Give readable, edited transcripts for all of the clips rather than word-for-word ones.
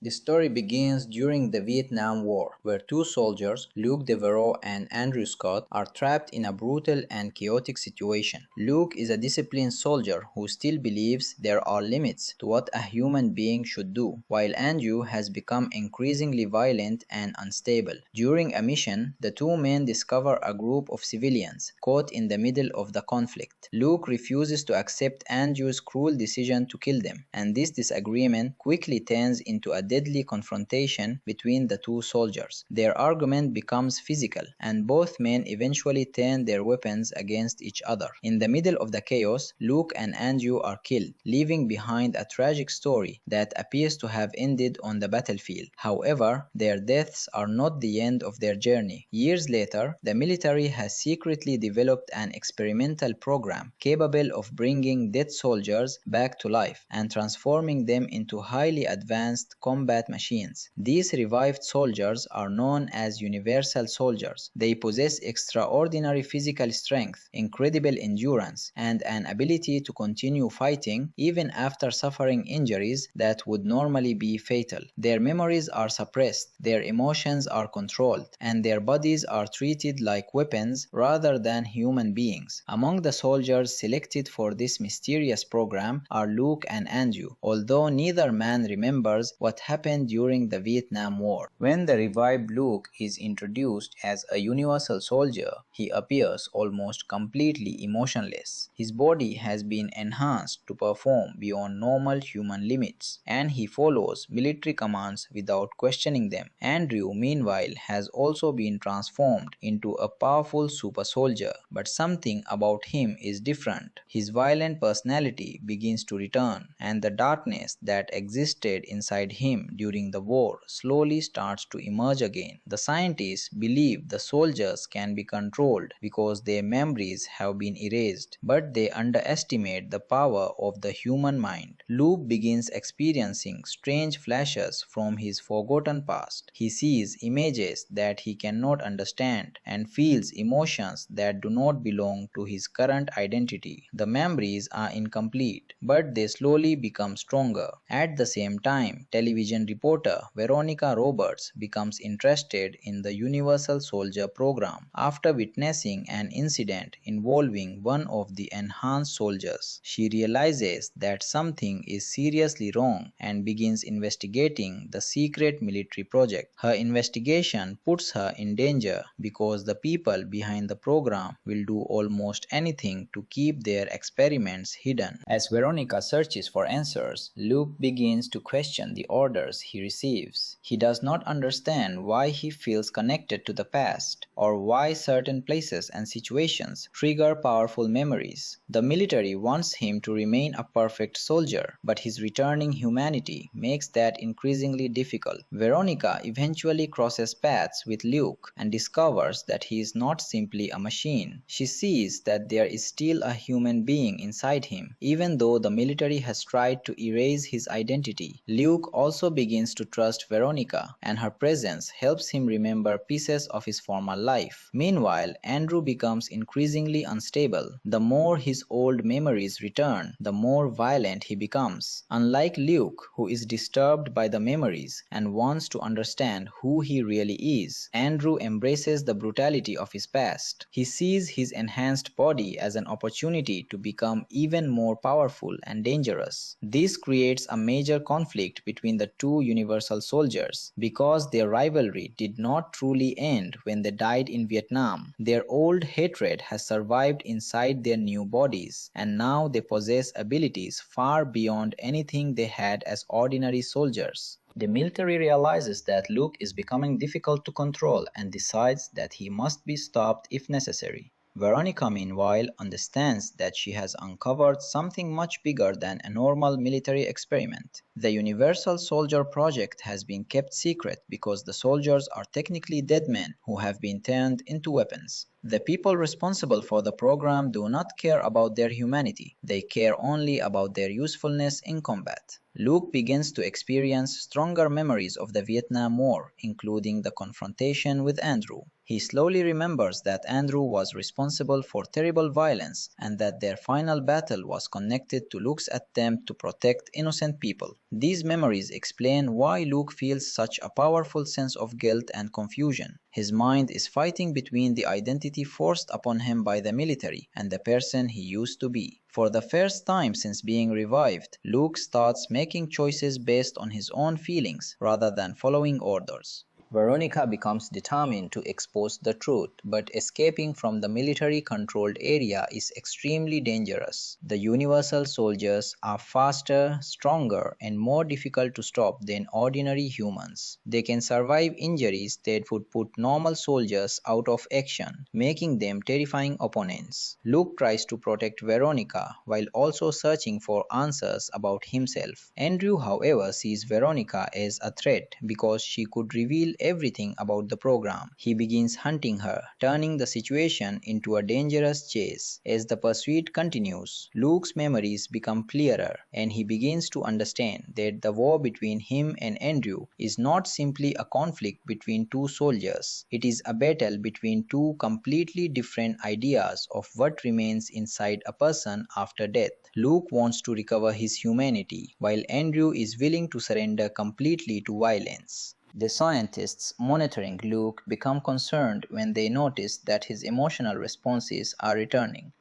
The story begins during the Vietnam War, where two soldiers, Luke Deveraux and Andrew Scott, are trapped in a brutal and chaotic situation. Luke is a disciplined soldier who still believes there are limits to what a human being should do, while Andrew has become increasingly violent and unstable. During a mission, the two men discover a group of civilians caught in the middle of the conflict. Luke refuses to accept Andrew's cruel decision to kill them, and this disagreement quickly turns into a deadly confrontation between the two soldiers. Their argument becomes physical, and both men eventually turn their weapons against each other. In the middle of the chaos, Luke and Andrew are killed, leaving behind a tragic story that appears to have ended on the battlefield. However, their deaths are not the end of their journey. Years later, the military has secretly developed an experimental program capable of bringing dead soldiers back to life and transforming them into highly advanced combat machines. These revived soldiers are known as universal soldiers. They possess extraordinary physical strength, incredible endurance, and an ability to continue fighting even after suffering injuries that would normally be fatal. Their memories are suppressed, their emotions are controlled, and their bodies are treated like weapons rather than human beings. Among the soldiers selected for this mysterious program are Luke and Andrew, although neither man remembers what happened during the Vietnam War. When the revived Luke is introduced as a universal soldier, he appears almost completely emotionless. His body has been enhanced to perform beyond normal human limits, and he follows military commands without questioning them. Andrew, meanwhile, has also been transformed into a powerful super soldier, but something about him is different. His violent personality begins to return, and the darkness that existed inside him during the war slowly starts to emerge again. The scientists believe the soldiers can be controlled because their memories have been erased, but they underestimate the power of the human mind. Luke begins experiencing strange flashes from his forgotten past. He sees images that he cannot understand and feels emotions that do not belong to his current identity. The memories are incomplete, but they slowly become stronger. At the same time, television reporter Veronica Roberts becomes interested in the Universal Soldier program after witnessing an incident involving one of the enhanced soldiers. She realizes that something is seriously wrong and begins investigating the secret military project. Her investigation puts her in danger because the people behind the program will do almost anything to keep their experiments hidden. As Veronica searches for answers, Luke begins to question the orders he receives. He does not understand why he feels connected to the past or why certain places and situations trigger powerful memories. The military wants him to remain a perfect soldier, but his returning humanity makes that increasingly difficult. Veronica eventually crosses paths with Luke and discovers that he is not simply a machine. She sees that there is still a human being inside him, even though the military has tried to erase his identity. Luke also begins to trust Veronica, and her presence helps him remember pieces of his former life. Meanwhile, Andrew becomes increasingly unstable. The more his old memories return, the more violent he becomes. Unlike Luke, who is disturbed by the memories and wants to understand who he really is, Andrew embraces the brutality of his past. He sees his enhanced body as an opportunity to become even more powerful and dangerous. This creates a major conflict between the two Universal Soldiers. Because their rivalry did not truly end when they died in Vietnam, their old hatred has survived inside their new bodies, and now they possess abilities far beyond anything they had as ordinary soldiers. The military realizes that Luke is becoming difficult to control and decides that he must be stopped if necessary. Veronica, meanwhile, understands that she has uncovered something much bigger than a normal military experiment. The Universal Soldier project has been kept secret because the soldiers are technically dead men who have been turned into weapons. The people responsible for the program do not care about their humanity, they care only about their usefulness in combat. Luke begins to experience stronger memories of the Vietnam War, including the confrontation with Andrew. He slowly remembers that Andrew was responsible for terrible violence and that their final battle was connected to Luke's attempt to protect innocent people. These memories explain why Luke feels such a powerful sense of guilt and confusion. His mind is fighting between the identity forced upon him by the military and the person he used to be. For the first time since being revived, Luke starts making choices based on his own feelings rather than following orders. Veronica becomes determined to expose the truth, but escaping from the military-controlled area is extremely dangerous. The Universal soldiers are faster, stronger, and more difficult to stop than ordinary humans. They can survive injuries that would put normal soldiers out of action, making them terrifying opponents. Luke tries to protect Veronica while also searching for answers about himself. Andrew, however, sees Veronica as a threat because she could reveal everything about the program. He begins hunting her, turning the situation into a dangerous chase. As the pursuit continues, Luke's memories become clearer, and he begins to understand that the war between him and Andrew is not simply a conflict between two soldiers. It is a battle between two completely different ideas of what remains inside a person after death. Luke wants to recover his humanity, while Andrew is willing to surrender completely to violence. The scientists monitoring Luke become concerned when they notice that his emotional responses are returning.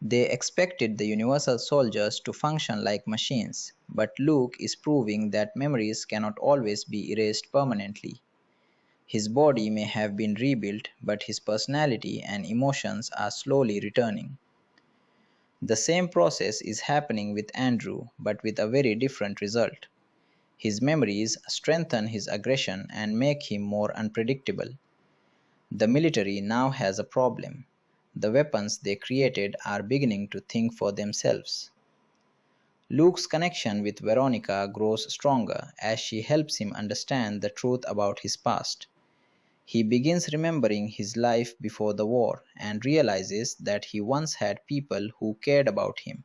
They expected the Universal soldiers to function like machines, but Luke is proving that memories cannot always be erased permanently. His body may have been rebuilt, but his personality and emotions are slowly returning. The same process is happening with Andrew, but with a very different result. His memories strengthen his aggression and make him more unpredictable. The military now has a problem. The weapons they created are beginning to think for themselves. Luke's connection with Veronica grows stronger as she helps him understand the truth about his past. He begins remembering his life before the war and realizes that he once had people who cared about him.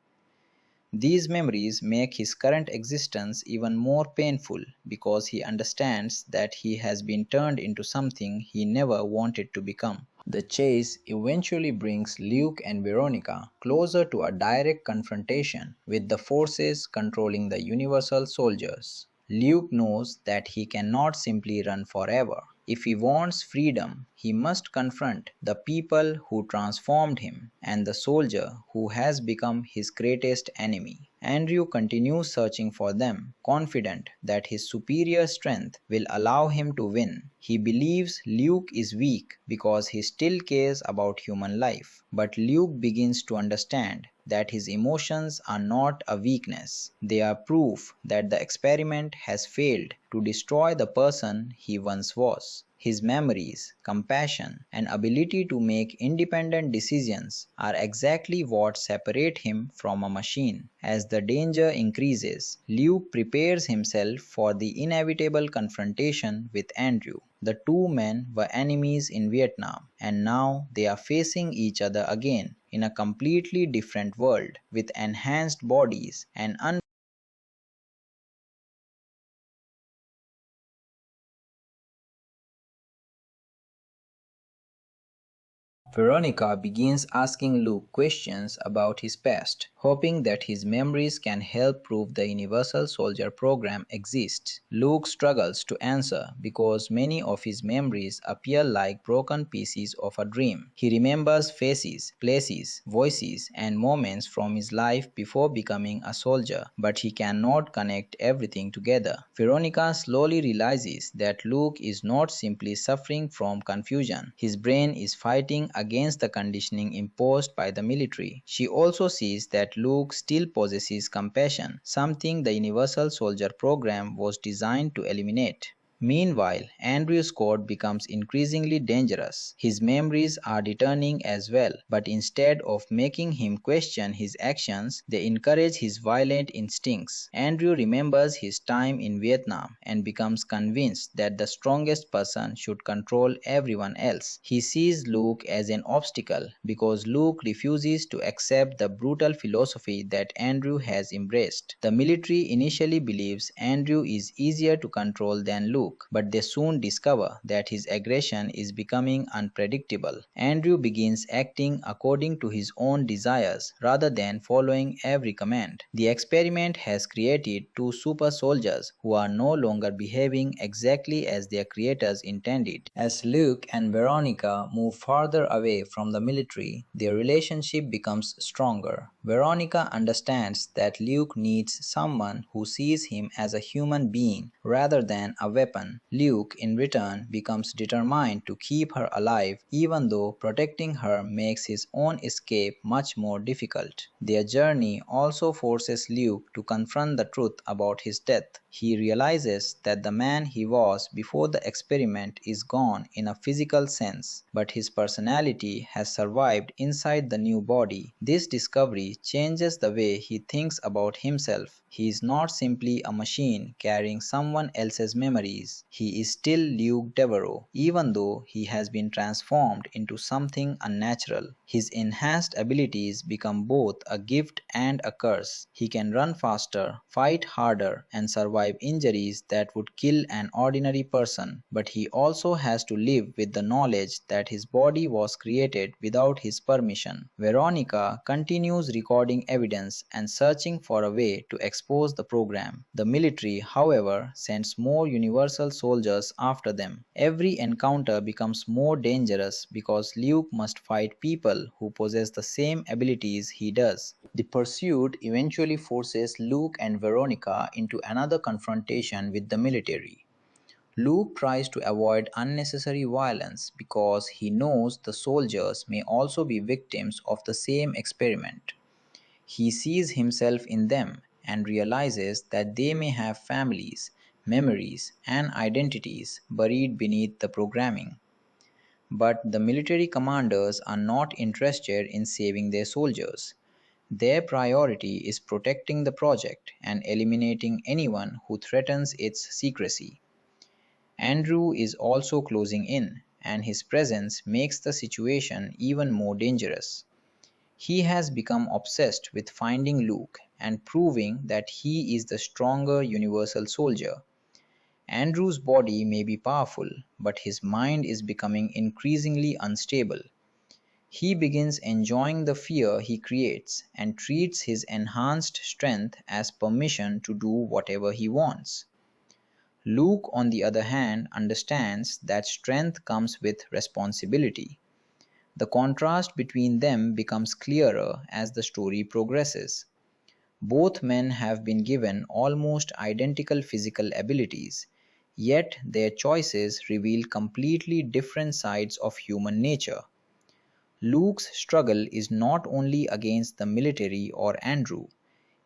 These memories make his current existence even more painful because he understands that he has been turned into something he never wanted to become. The chase eventually brings Luke and Veronica closer to a direct confrontation with the forces controlling the Universal soldiers. Luke knows that he cannot simply run forever. If he wants freedom, he must confront the people who transformed him and the soldier who has become his greatest enemy. Andrew continues searching for them, confident that his superior strength will allow him to win. He believes Luke is weak because he still cares about human life, but Luke begins to understand that his emotions are not a weakness. They are proof that the experiment has failed to destroy the person he once was. His memories, compassion, and ability to make independent decisions are exactly what separate him from a machine. As the danger increases, Luke prepares himself for the inevitable confrontation with Andrew. The two men were enemies in Vietnam, and now they are facing each other again in a completely different world with enhanced bodies and Veronica begins asking Luke questions about his past, hoping that his memories can help prove the Universal Soldier program exists. Luke struggles to answer because many of his memories appear like broken pieces of a dream. He remembers faces, places, voices, and moments from his life before becoming a soldier, but he cannot connect everything together. Veronica slowly realizes that Luke is not simply suffering from confusion. His brain is fighting against the conditioning imposed by the military. She also sees that Luke still possesses compassion, something the Universal Soldier program was designed to eliminate. Meanwhile, Andrew's code becomes increasingly dangerous. His memories are returning as well, but instead of making him question his actions, they encourage his violent instincts. Andrew remembers his time in Vietnam and becomes convinced that the strongest person should control everyone else. He sees Luke as an obstacle because Luke refuses to accept the brutal philosophy that Andrew has embraced. The military initially believes Andrew is easier to control than Luke, Luke, but they soon discover that his aggression is becoming unpredictable. Andrew begins acting according to his own desires rather than following every command. The experiment has created two super soldiers who are no longer behaving exactly as their creators intended. As Luke and Veronica move farther away from the military, their relationship becomes stronger. Veronica understands that Luke needs someone who sees him as a human being rather than a weapon. Luke, in return, becomes determined to keep her alive, even though protecting her makes his own escape much more difficult. Their journey also forces Luke to confront the truth about his death. He realizes that the man he was before the experiment is gone in a physical sense, but his personality has survived inside the new body. This discovery changes the way he thinks about himself. He is not simply a machine carrying someone else's memories. He is still Luke Deveraux, even though he has been transformed into something unnatural. His enhanced abilities become both a gift and a curse. He can run faster, fight harder, and survive injuries that would kill an ordinary person. But he also has to live with the knowledge that his body was created without his permission. Veronica continues recording evidence and searching for a way to expose the program. The military, however, sends more universal soldiers after them. Every encounter becomes more dangerous because Luke must fight people who possess the same abilities he does. The pursuit eventually forces Luke and Veronica into another confrontation with the military. Luke tries to avoid unnecessary violence because he knows the soldiers may also be victims of the same experiment. He sees himself in them and realizes that they may have families, memories, and identities buried beneath the programming. But the military commanders are not interested in saving their soldiers. Their priority is protecting the project and eliminating anyone who threatens its secrecy. Andrew is also closing in, and his presence makes the situation even more dangerous. He has become obsessed with finding Luke and proving that he is the stronger universal soldier. Andrew's body may be powerful, but his mind is becoming increasingly unstable. He begins enjoying the fear he creates and treats his enhanced strength as permission to do whatever he wants. Luke, on the other hand, understands that strength comes with responsibility. The contrast between them becomes clearer as the story progresses. Both men have been given almost identical physical abilities, yet their choices reveal completely different sides of human nature. Luke's struggle is not only against the military or Andrew,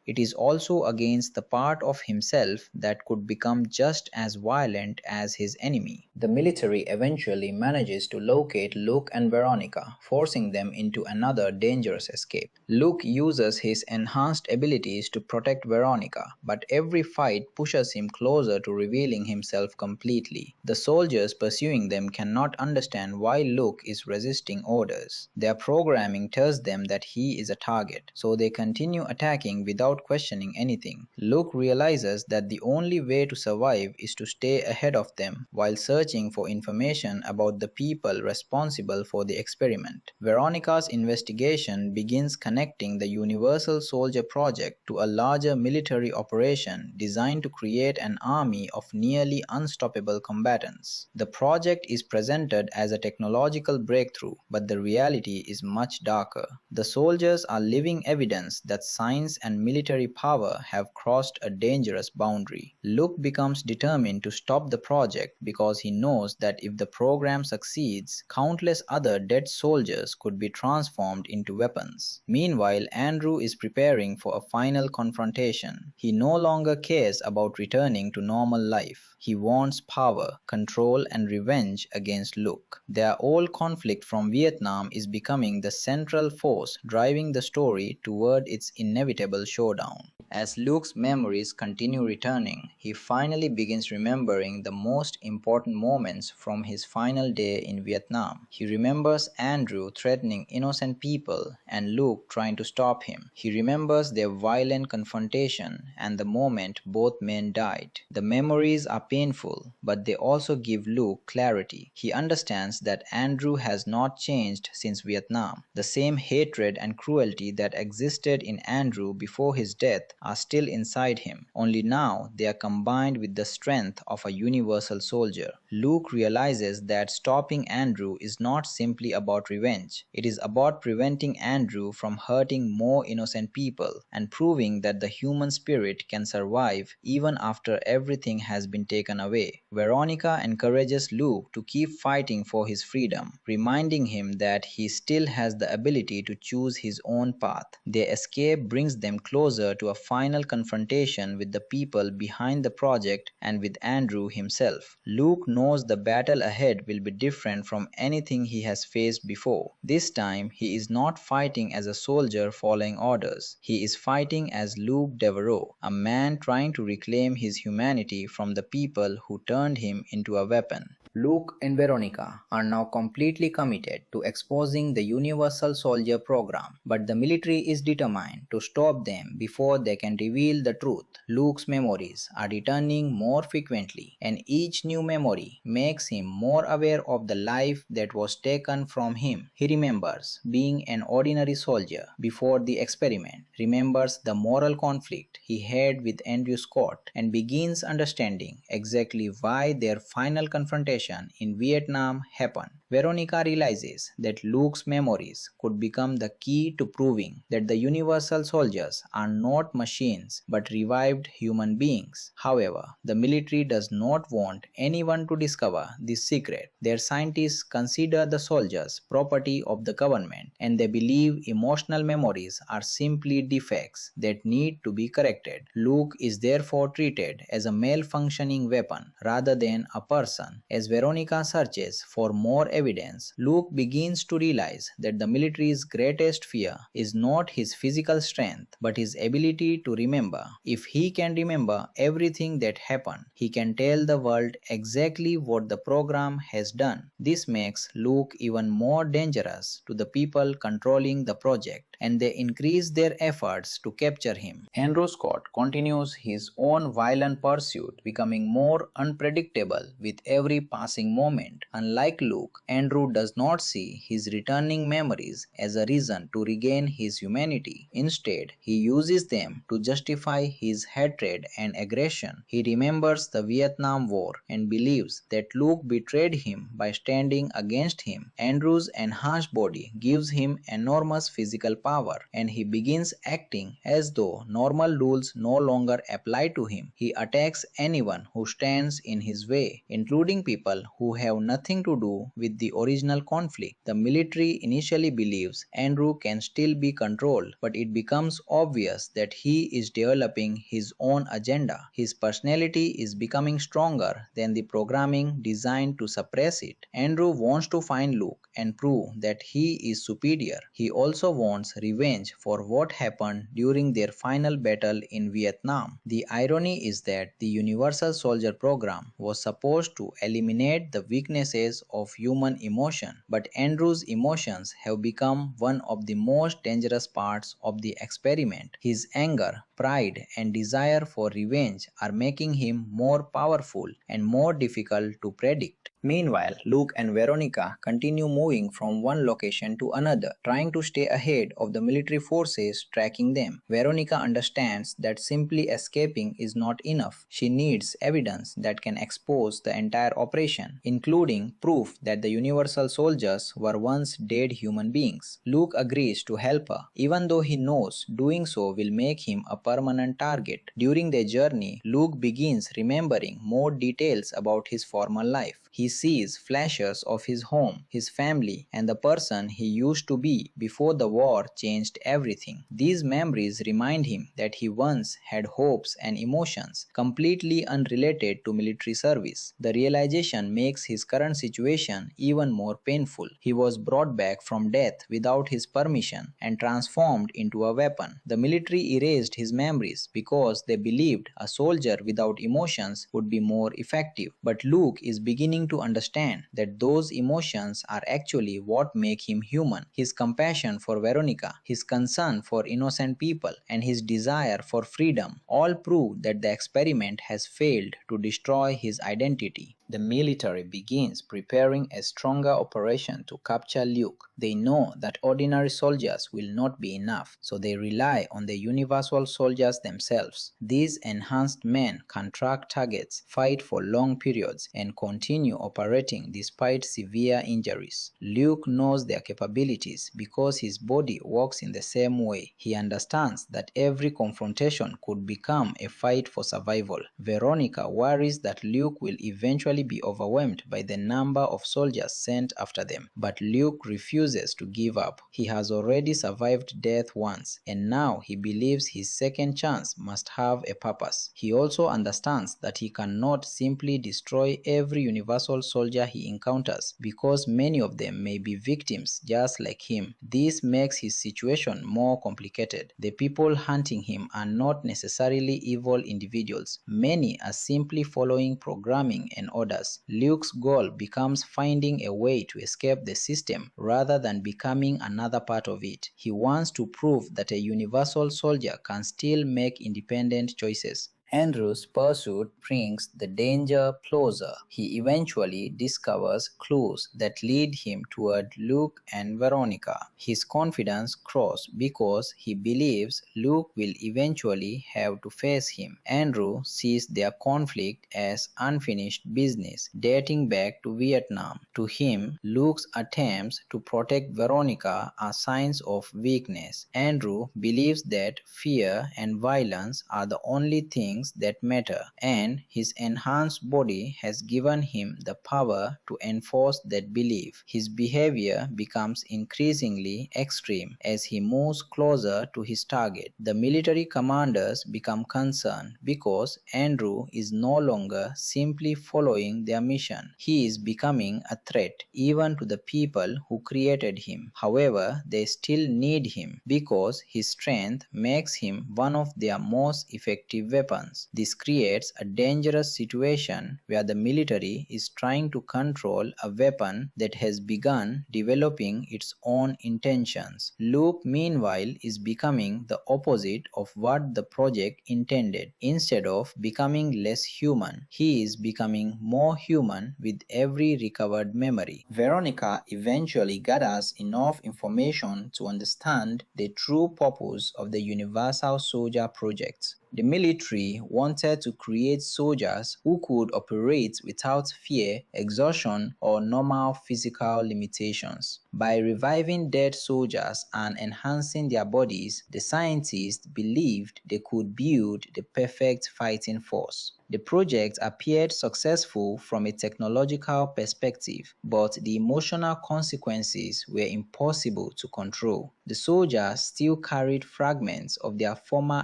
it is also against the part of himself that could become just as violent as his enemy. The military eventually manages to locate Luke and Veronica, forcing them into another dangerous escape. Luke uses his enhanced abilities to protect Veronica, but every fight pushes him closer to revealing himself completely. The soldiers pursuing them cannot understand why Luke is resisting orders. Their programming tells them that he is a target, so they continue attacking without questioning anything. Luke realizes that the only way to survive is to stay ahead of them while searching for information about the people responsible for the experiment. Veronica's investigation begins connecting the Universal Soldier Project to a larger military operation designed to create an army of nearly unstoppable combatants. The project is presented as a technological breakthrough, but the reality is much darker. The soldiers are living evidence that science and military power have crossed a dangerous boundary. Luke becomes determined to stop the project because he knows that if the program succeeds, countless other dead soldiers could be transformed into weapons. Meanwhile, Andrew is preparing for a final confrontation. He no longer cares about returning to normal life. He wants power, control, and revenge against Luke. Their old conflict from Vietnam is becoming the central force driving the story toward its inevitable showdown. As Luke's memories continue returning, he finally begins remembering the most important moments from his final day in Vietnam. He remembers Andrew threatening innocent people and Luke trying to stop him. He remembers their violent confrontation and the moment both men died. The memories are painful, but they also give Luke clarity. He understands that Andrew has not changed since Vietnam. The same hatred and cruelty that existed in Andrew before his death are still inside him, only now they are combined with the strength of a universal soldier. Luke realizes that stopping Andrew is not simply about revenge, it is about preventing Andrew from hurting more innocent people and proving that the human spirit can survive even after everything has been taken away. Veronica encourages Luke to keep fighting for his freedom, reminding him that he still has the ability to choose his own path. Their escape brings them closer to a final confrontation with the people behind the project and with Andrew himself. Luke knows the battle ahead will be different from anything he has faced before. This time, he is not fighting as a soldier following orders. He is fighting as Luke Deveraux, a man trying to reclaim his humanity from the people who turned him into a weapon. Luke and Veronica are now completely committed to exposing the Universal Soldier program, but the military is determined to stop them before they can reveal the truth. Luke's memories are returning more frequently, and each new memory makes him more aware of the life that was taken from him. He remembers being an ordinary soldier before the experiment, remembers the moral conflict he had with Andrew Scott, and begins understanding exactly why their final confrontation in Vietnam happened. Veronica realizes that Luke's memories could become the key to proving that the Universal Soldiers are not machines but revived human beings. However, the military does not want anyone to discover this secret. Their scientists consider the soldiers property of the government and they believe emotional memories are simply defects that need to be corrected. Luke is therefore treated as a malfunctioning weapon rather than a person. As Veronica searches for more evidence, Luke begins to realize that the military's greatest fear is not his physical strength but his ability to remember. If he can remember everything that happened, he can tell the world exactly what the program has done. This makes Luke even more dangerous to the people controlling the project, and they increase their efforts to capture him. Andrew Scott continues his own violent pursuit, becoming more unpredictable with every passing moment. Unlike Luke, Andrew does not see his returning memories as a reason to regain his humanity. Instead, he uses them to justify his hatred and aggression. He remembers the Vietnam War and believes that Luke betrayed him by standing against him. Andrew's enhanced body gives him enormous physical power, and he begins acting as though normal rules no longer apply to him. He attacks anyone who stands in his way, including people who have nothing to do with the original conflict. The military initially believes Andrew can still be controlled, but it becomes obvious that he is developing his own agenda. His personality is becoming stronger than the programming designed to suppress it. Andrew wants to find Luke and prove that he is superior. He also wants revenge for what happened during their final battle in Vietnam. The irony is that the Universal Soldier program was supposed to eliminate the weaknesses of human emotion, but Andrew's emotions have become one of the most dangerous parts of the experiment. His anger, pride, and desire for revenge are making him more powerful and more difficult to predict. Meanwhile, Luke and Veronica continue moving from one location to another, trying to stay ahead of the military forces tracking them. Veronica understands that simply escaping is not enough. She needs evidence that can expose the entire operation, including proof that the Universal Soldiers were once dead human beings. Luke agrees to help her, even though he knows doing so will make him a permanent target. During their journey, Luke begins remembering more details about his former life. He sees flashes of his home, his family, and the person he used to be before the war changed everything. These memories remind him that he once had hopes and emotions completely unrelated to military service. The realization makes his current situation even more painful. He was brought back from death without his permission and transformed into a weapon. The military erased his memories because they believed a soldier without emotions would be more effective. But Luke is beginning to understand that those emotions are actually what make him human. His compassion for Veronica, his concern for innocent people, and his desire for freedom all prove that the experiment has failed to destroy his identity. The military begins preparing a stronger operation to capture Luke. They know that ordinary soldiers will not be enough, so they rely on the universal soldiers themselves. These enhanced men can track targets, fight for long periods, and continue operating despite severe injuries. Luke knows their capabilities because his body works in the same way. He understands that every confrontation could become a fight for survival. Veronica worries that Luke will eventually be overwhelmed by the number of soldiers sent after them, but Luke refuses to give up. He has already survived death once, and now he believes his second chance must have a purpose. He also understands that he cannot simply destroy every universal soldier he encounters because many of them may be victims just like him. This makes his situation more complicated. The people hunting him are not necessarily evil individuals. Many are simply following programming and orders. Luke's goal becomes finding a way to escape the system rather than becoming another part of it. He wants to prove that a universal soldier can still make independent choices. Andrew's pursuit brings the danger closer. He eventually discovers clues that lead him toward Luke and Veronica. His confidence grows because he believes Luke will eventually have to face him. Andrew sees their conflict as unfinished business dating back to Vietnam. To him, Luke's attempts to protect Veronica are signs of weakness. Andrew believes that fear and violence are the only things that matter, and his enhanced body has given him the power to enforce that belief. His behavior becomes increasingly extreme as he moves closer to his target. The military commanders become concerned because Andrew is no longer simply following their mission. He is becoming a threat even to the people who created him. However, they still need him because his strength makes him one of their most effective weapons. This creates a dangerous situation where the military is trying to control a weapon that has begun developing its own intentions. Luke, meanwhile, is becoming the opposite of what the project intended. Instead of becoming less human, he is becoming more human with every recovered memory. Veronica eventually gathers enough information to understand the true purpose of the Universal Soldier Project. The military wanted to create soldiers who could operate without fear, exhaustion, or normal physical limitations. By reviving dead soldiers and enhancing their bodies, the scientists believed they could build the perfect fighting force. The project appeared successful from a technological perspective, but the emotional consequences were impossible to control. The soldiers still carried fragments of their former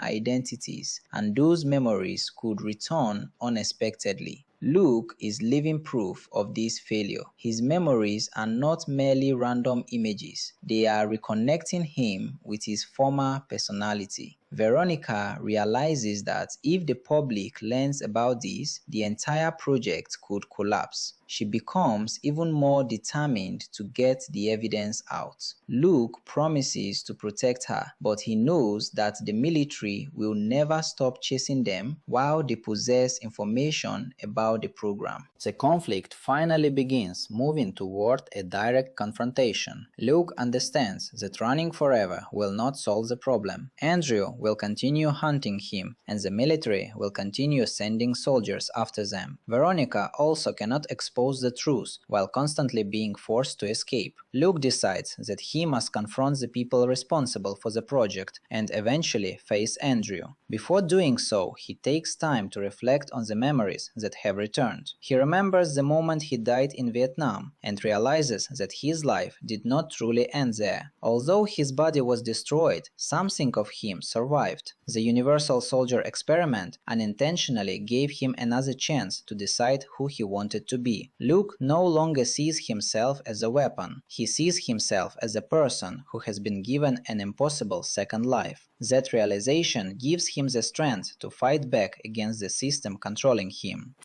identities, and those memories could return unexpectedly. Luke is living proof of this failure. His memories are not merely random images, they are reconnecting him with his former personality. Veronica realizes that if the public learns about this, the entire project could collapse. She becomes even more determined to get the evidence out. Luke promises to protect her, but he knows that the military will never stop chasing them while they possess information about the program. The conflict finally begins, moving toward a direct confrontation. Luke understands that running forever will not solve the problem. Andrew will continue hunting him, and the military will continue sending soldiers after them. Veronica also cannot expose the truth while constantly being forced to escape. Luke decides that he must confront the people responsible for the project and eventually face Andrew. Before doing so, he takes time to reflect on the memories that have returned. He remembers the moment he died in Vietnam and realizes that his life did not truly end there. Although his body was destroyed, something of him survived. The Universal Soldier experiment unintentionally gave him another chance to decide who he wanted to be. Luke no longer sees himself as a weapon. He sees himself as a person who has been given an impossible second life. That realization gives him the strength to fight back against the system controlling him.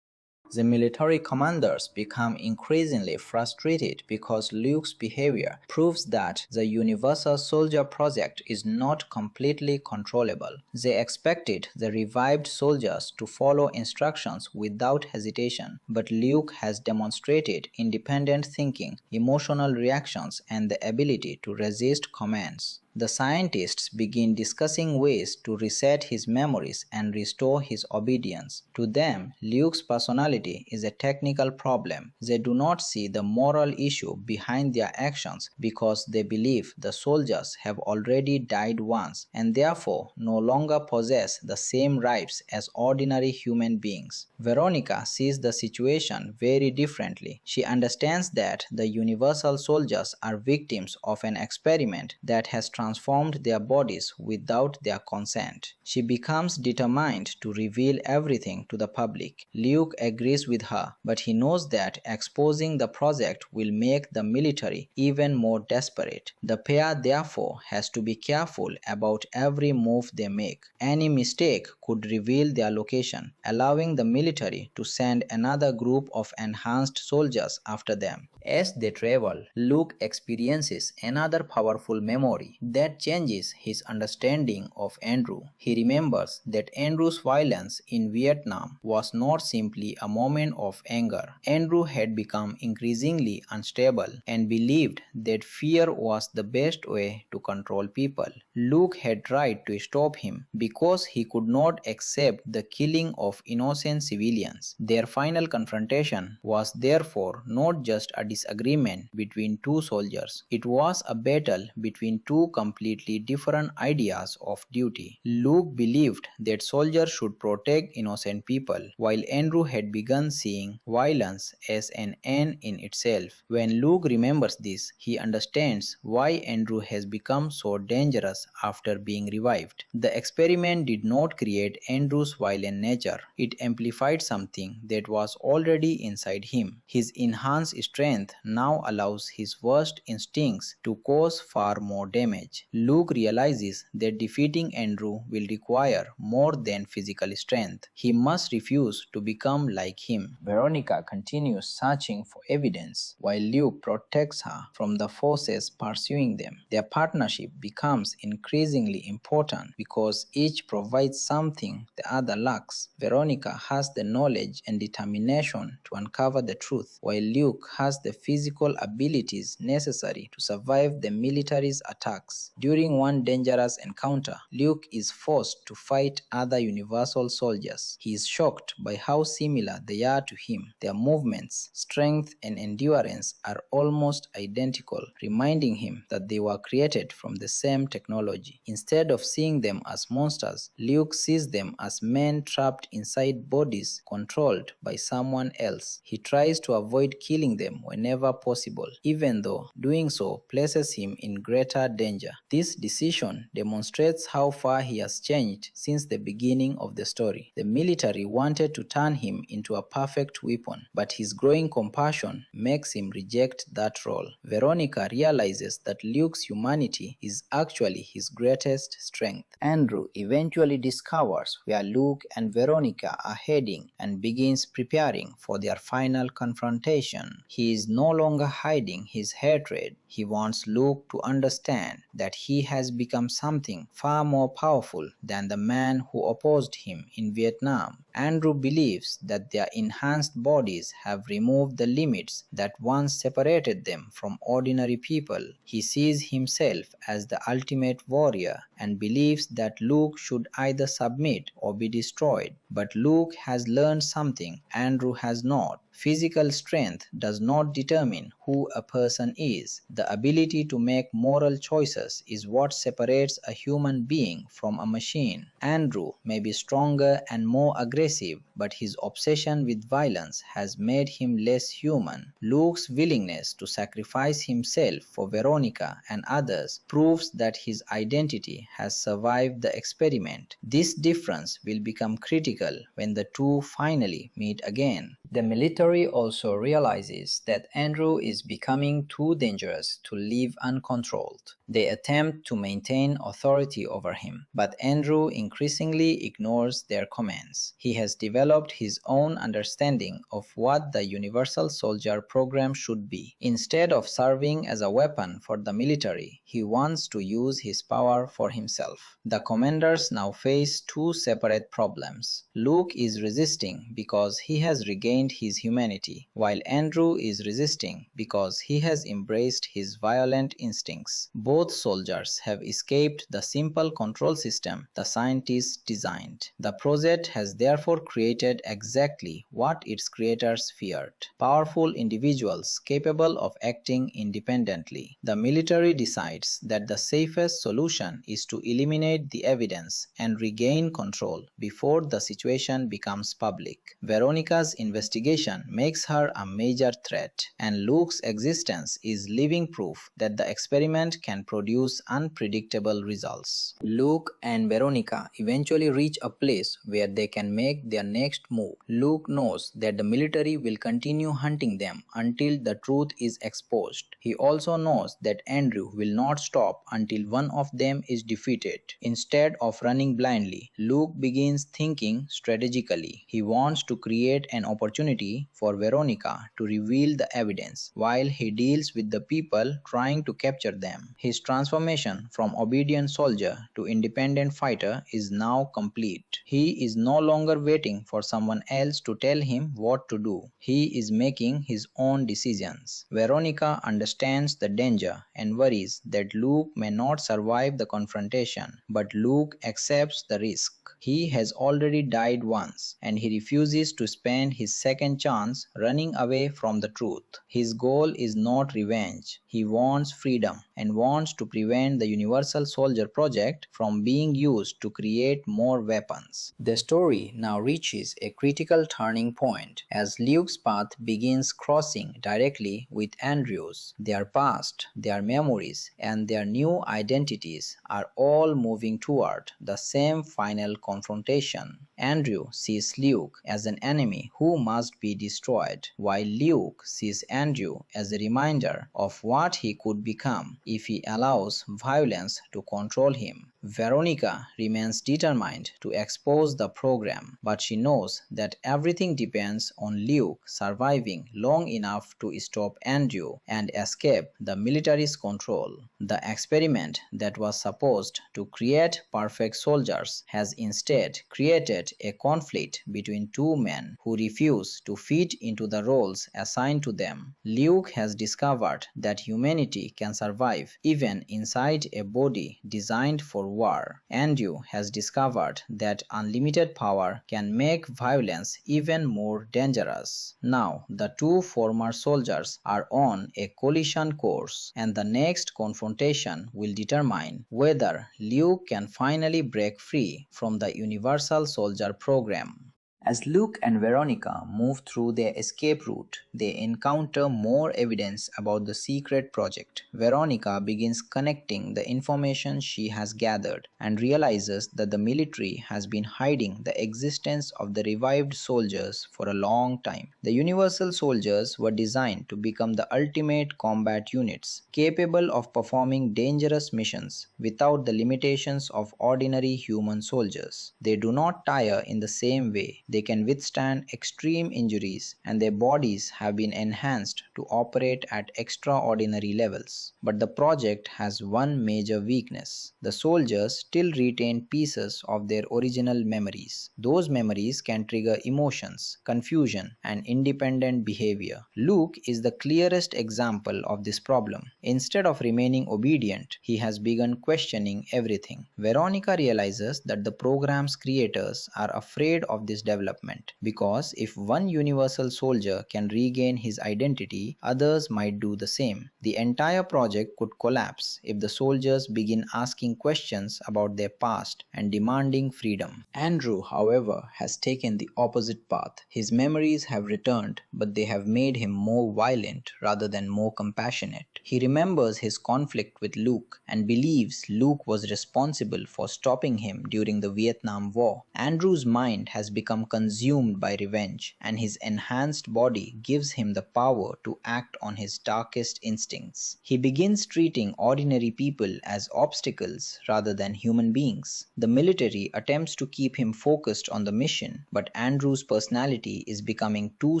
The military commanders become increasingly frustrated because Luke's behavior proves that the Universal Soldier project is not completely controllable. They expected the revived soldiers to follow instructions without hesitation, but Luke has demonstrated independent thinking, emotional reactions, and the ability to resist commands. The scientists begin discussing ways to reset his memories and restore his obedience. To them, Luke's personality is a technical problem. They do not see the moral issue behind their actions because they believe the soldiers have already died once and therefore no longer possess the same rights as ordinary human beings. Veronica sees the situation very differently. She understands that the Universal Soldiers are victims of an experiment that has transformed their bodies without their consent. She becomes determined to reveal everything to the public. Luke agrees with her, but he knows that exposing the project will make the military even more desperate. The pair therefore has to be careful about every move they make. Any mistake could reveal their location, allowing the military to send another group of enhanced soldiers after them. As they travel, Luke experiences another powerful memory that changes his understanding of Andrew. He remembers that Andrew's violence in Vietnam was not simply a moment of anger. Andrew had become increasingly unstable and believed that fear was the best way to control people. Luke had tried to stop him because he could not accept the killing of innocent civilians. Their final confrontation was therefore not just a disagreement between two soldiers. It was a battle between two completely different ideas of duty. Luke believed that soldiers should protect innocent people, while Andrew had begun seeing violence as an end in itself. When Luke remembers this, he understands why Andrew has become so dangerous after being revived. The experiment did not create Andrew's violent nature. It amplified something that was already inside him. His enhanced strength now allows his worst instincts to cause far more damage. Luke realizes that defeating Andrew will require more than physical strength. He must refuse to become like him. Veronica continues searching for evidence while Luke protects her from the forces pursuing them. Their partnership becomes increasingly important because each provides something the other lacks. Veronica has the knowledge and determination to uncover the truth, while Luke has the physical abilities necessary to survive the military's attacks. During one dangerous encounter, Luke is forced to fight other Universal soldiers. He is shocked by how similar they are to him. Their movements, strength, and endurance are almost identical, reminding him that they were created from the same technology. Instead of seeing them as monsters, Luke sees them as men trapped inside bodies controlled by someone else. He tries to avoid killing them whenever possible, even though doing so places him in greater danger. This decision demonstrates how far he has changed since the beginning of the story. The military wanted to turn him into a perfect weapon, but his growing compassion makes him reject that role. Veronica realizes that Luke's humanity is actually his greatest strength. Andrew eventually discovers where Luke and Veronica are heading and begins preparing for their final confrontation. He is no longer hiding his hatred. He wants Luke to understand that he has become something far more powerful than the man who opposed him in Vietnam. Andrew believes that their enhanced bodies have removed the limits that once separated them from ordinary people. He sees himself as the ultimate warrior and believes that Luke should either submit or be destroyed. But Luke has learned something Andrew has not. Physical strength does not determine who a person is. The ability to make moral choices is what separates a human being from a machine. Andrew may be stronger and more aggressive, but his obsession with violence has made him less human. Luke's willingness to sacrifice himself for Veronica and others proves that his identity has survived the experiment. This difference will become critical when the two finally meet again. The military also realizes that Andrew is becoming too dangerous to live uncontrolled. They attempt to maintain authority over him, but Andrew increasingly ignores their commands. He has developed his own understanding of what the Universal Soldier program should be. Instead of serving as a weapon for the military, he wants to use his power for himself. The commanders now face two separate problems. Luke is resisting because he has regained his humanity, while Andrew is resisting because he has embraced his violent instincts. Both soldiers have escaped the simple control system the scientists designed. The project has therefore created exactly what its creators feared: powerful individuals capable of acting independently. The military decides that the safest solution is to eliminate the evidence and regain control before the situation becomes public. Veronica's investigation makes her a major threat, and Luke's existence is living proof that the experiment can produce unpredictable results. Luke and Veronica eventually reach a place where they can make their next move. Luke knows that the military will continue hunting them until the truth is exposed. He also knows that Andrew will not stop until one of them is defeated. Instead of running blindly, Luke begins thinking strategically. He wants to create an opportunity for Veronica to reveal the evidence while he deals with the people trying to capture them. His transformation from obedient soldier to independent fighter is now complete. He is no longer waiting for someone else to tell him what to do. He is making his own decisions. Veronica understands the danger and worries that Luke may not survive the confrontation, but Luke accepts the risk. He has already died once, and he refuses to spend his second chance running away from the truth. His goal is not revenge. He wants freedom and wants to prevent the Universal Soldier project from being used to create more weapons. The story now reaches a critical turning point as Luke's path begins crossing directly with Andrew's. Their past, their memories, and their new identities are all moving toward the same final confrontation. Andrew sees Luke as an enemy who must be destroyed, while Luke sees Andrew as a reminder of what he could become if he allows violence to control him. Veronica remains determined to expose the program, but she knows that everything depends on Luke surviving long enough to stop Andrew and escape the military's control. The experiment that was supposed to create perfect soldiers has instead created a conflict between two men who refuse to fit into the roles assigned to them. Luke has discovered that humanity can survive even inside a body designed for war. Andrew has discovered that unlimited power can make violence even more dangerous. Now, the two former soldiers are on a collision course, and the next confrontation will determine whether Luke can finally break free from the Universal Soldier program. As Luke and Veronica move through their escape route, they encounter more evidence about the secret project. Veronica begins connecting the information she has gathered and realizes that the military has been hiding the existence of the revived soldiers for a long time. The Universal Soldiers were designed to become the ultimate combat units, capable of performing dangerous missions without the limitations of ordinary human soldiers. They do not tire in the same way. They can withstand extreme injuries, and their bodies have been enhanced to operate at extraordinary levels. But the project has one major weakness. The soldiers still retain pieces of their original memories. Those memories can trigger emotions, confusion, and independent behavior. Luke is the clearest example of this problem. Instead of remaining obedient, he has begun questioning everything. Veronica realizes that the program's creators are afraid of this development development, because if one universal soldier can regain his identity, others might do the same. The entire project could collapse if the soldiers begin asking questions about their past and demanding freedom. Andrew, however, has taken the opposite path. His memories have returned, but they have made him more violent rather than more compassionate. He remembers his conflict with Luke and believes Luke was responsible for stopping him during the Vietnam War. Andrew's mind has become consumed by revenge, and his enhanced body gives him the power to act on his darkest instincts. He begins treating ordinary people as obstacles rather than human beings. The military attempts to keep him focused on the mission, but Andrew's personality is becoming too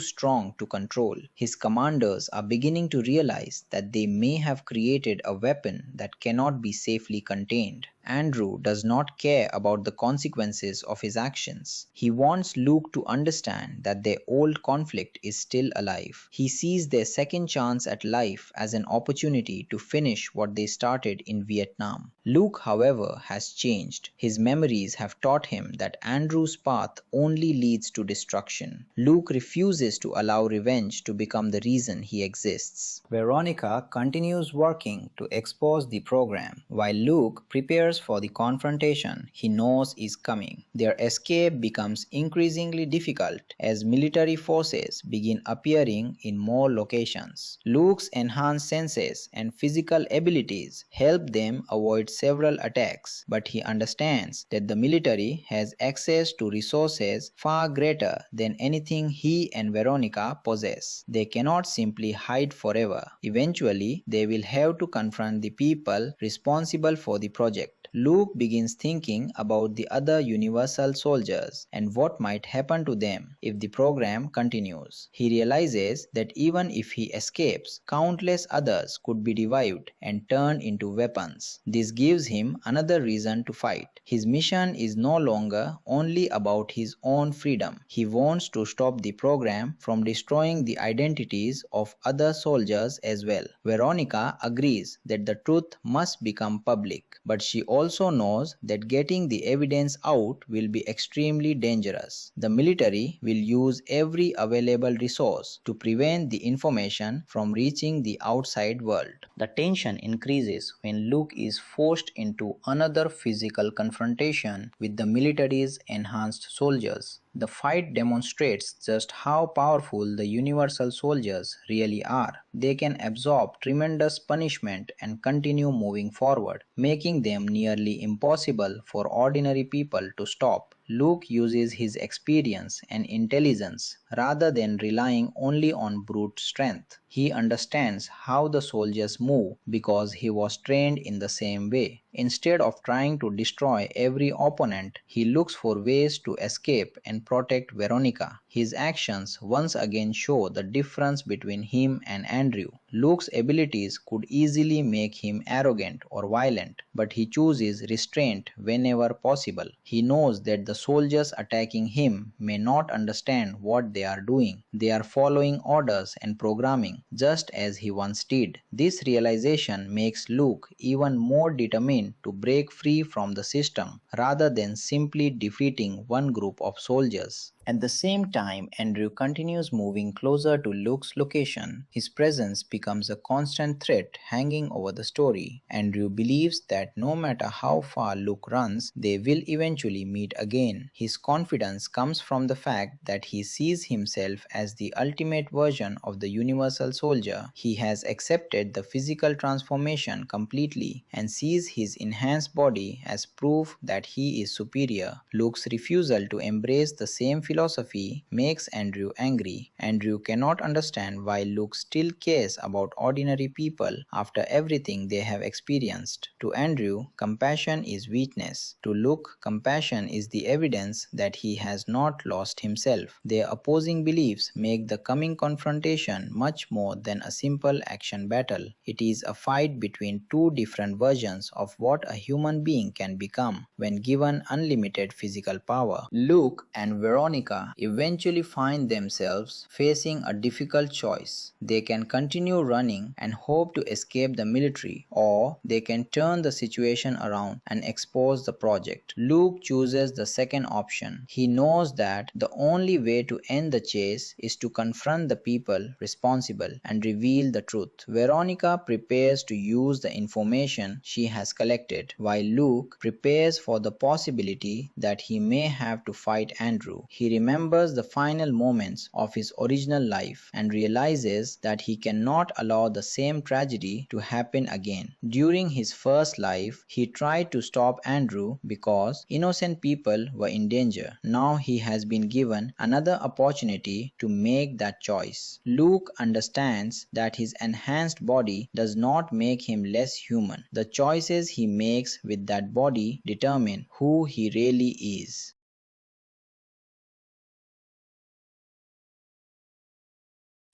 strong to control. His commanders are beginning to realize that they may have created a weapon that cannot be safely contained. Andrew does not care about the consequences of his actions. He wants Luke to understand that their old conflict is still alive. He sees their second chance at life as an opportunity to finish what they started in Vietnam. Luke, however, has changed. His memories have taught him that Andrew's path only leads to destruction. Luke refuses to allow revenge to become the reason he exists. Veronica continues working to expose the program, while Luke prepares for the confrontation he knows is coming. Their escape becomes increasingly difficult as military forces begin appearing in more locations. Luke's enhanced senses and physical abilities help them avoid several attacks, but he understands that the military has access to resources far greater than anything he and Veronica possess. They cannot simply hide forever. Eventually, they will have to confront the people responsible for the project. Luke begins thinking about the other Universal soldiers and what might happen to them if the program continues. He realizes that even if he escapes, countless others could be revived and turned into weapons. This gives him another reason to fight. His mission is no longer only about his own freedom. He wants to stop the program from destroying the identities of other soldiers as well. Veronica agrees that the truth must become public, but she also knows that getting the evidence out will be extremely dangerous. The military will use every available resource to prevent the information from reaching the outside world. The tension increases when Luke is forced into another physical confrontation with the military's enhanced soldiers. The fight demonstrates just how powerful the Universal soldiers really are. They can absorb tremendous punishment and continue moving forward, making them nearly impossible for ordinary people to stop. Luke uses his experience and intelligence rather than relying only on brute strength. He understands how the soldiers move because he was trained in the same way. Instead of trying to destroy every opponent, he looks for ways to escape and protect Veronica. His actions once again show the difference between him and Andrew. Luke's abilities could easily make him arrogant or violent, but he chooses restraint whenever possible. He knows that the soldiers attacking him may not understand what they are doing. They are following orders and programming, just as he once did. This realization makes Luke even more determined to break free from the system rather than simply defeating one group of soldiers. At the same time, Andrew continues moving closer to Luke's location. His presence becomes a constant threat hanging over the story. Andrew believes that no matter how far Luke runs, they will eventually meet again. His confidence comes from the fact that he sees himself as the ultimate version of the Universal Soldier. He has accepted the physical transformation completely and sees his enhanced body as proof that he is superior. Luke's refusal to embrace the same philosophy makes Andrew angry. Andrew cannot understand why Luke still cares about ordinary people after everything they have experienced. To Andrew, compassion is weakness. To Luke, compassion is the evidence that he has not lost himself. Their opposing beliefs make the coming confrontation much more than a simple action battle. It is a fight between two different versions of what a human being can become when given unlimited physical power. Luke and Veronica Veronica eventually find themselves facing a difficult choice. They can continue running and hope to escape the military, or they can turn the situation around and expose the project. Luke chooses the second option. He knows that the only way to end the chase is to confront the people responsible and reveal the truth. Veronica prepares to use the information she has collected, while Luke prepares for the possibility that he may have to fight Andrew. He remembers the final moments of his original life and realizes that he cannot allow the same tragedy to happen again. During his first life, he tried to stop Andrew because innocent people were in danger. Now he has been given another opportunity to make that choice. Luke understands that his enhanced body does not make him less human. The choices he makes with that body determine who he really is.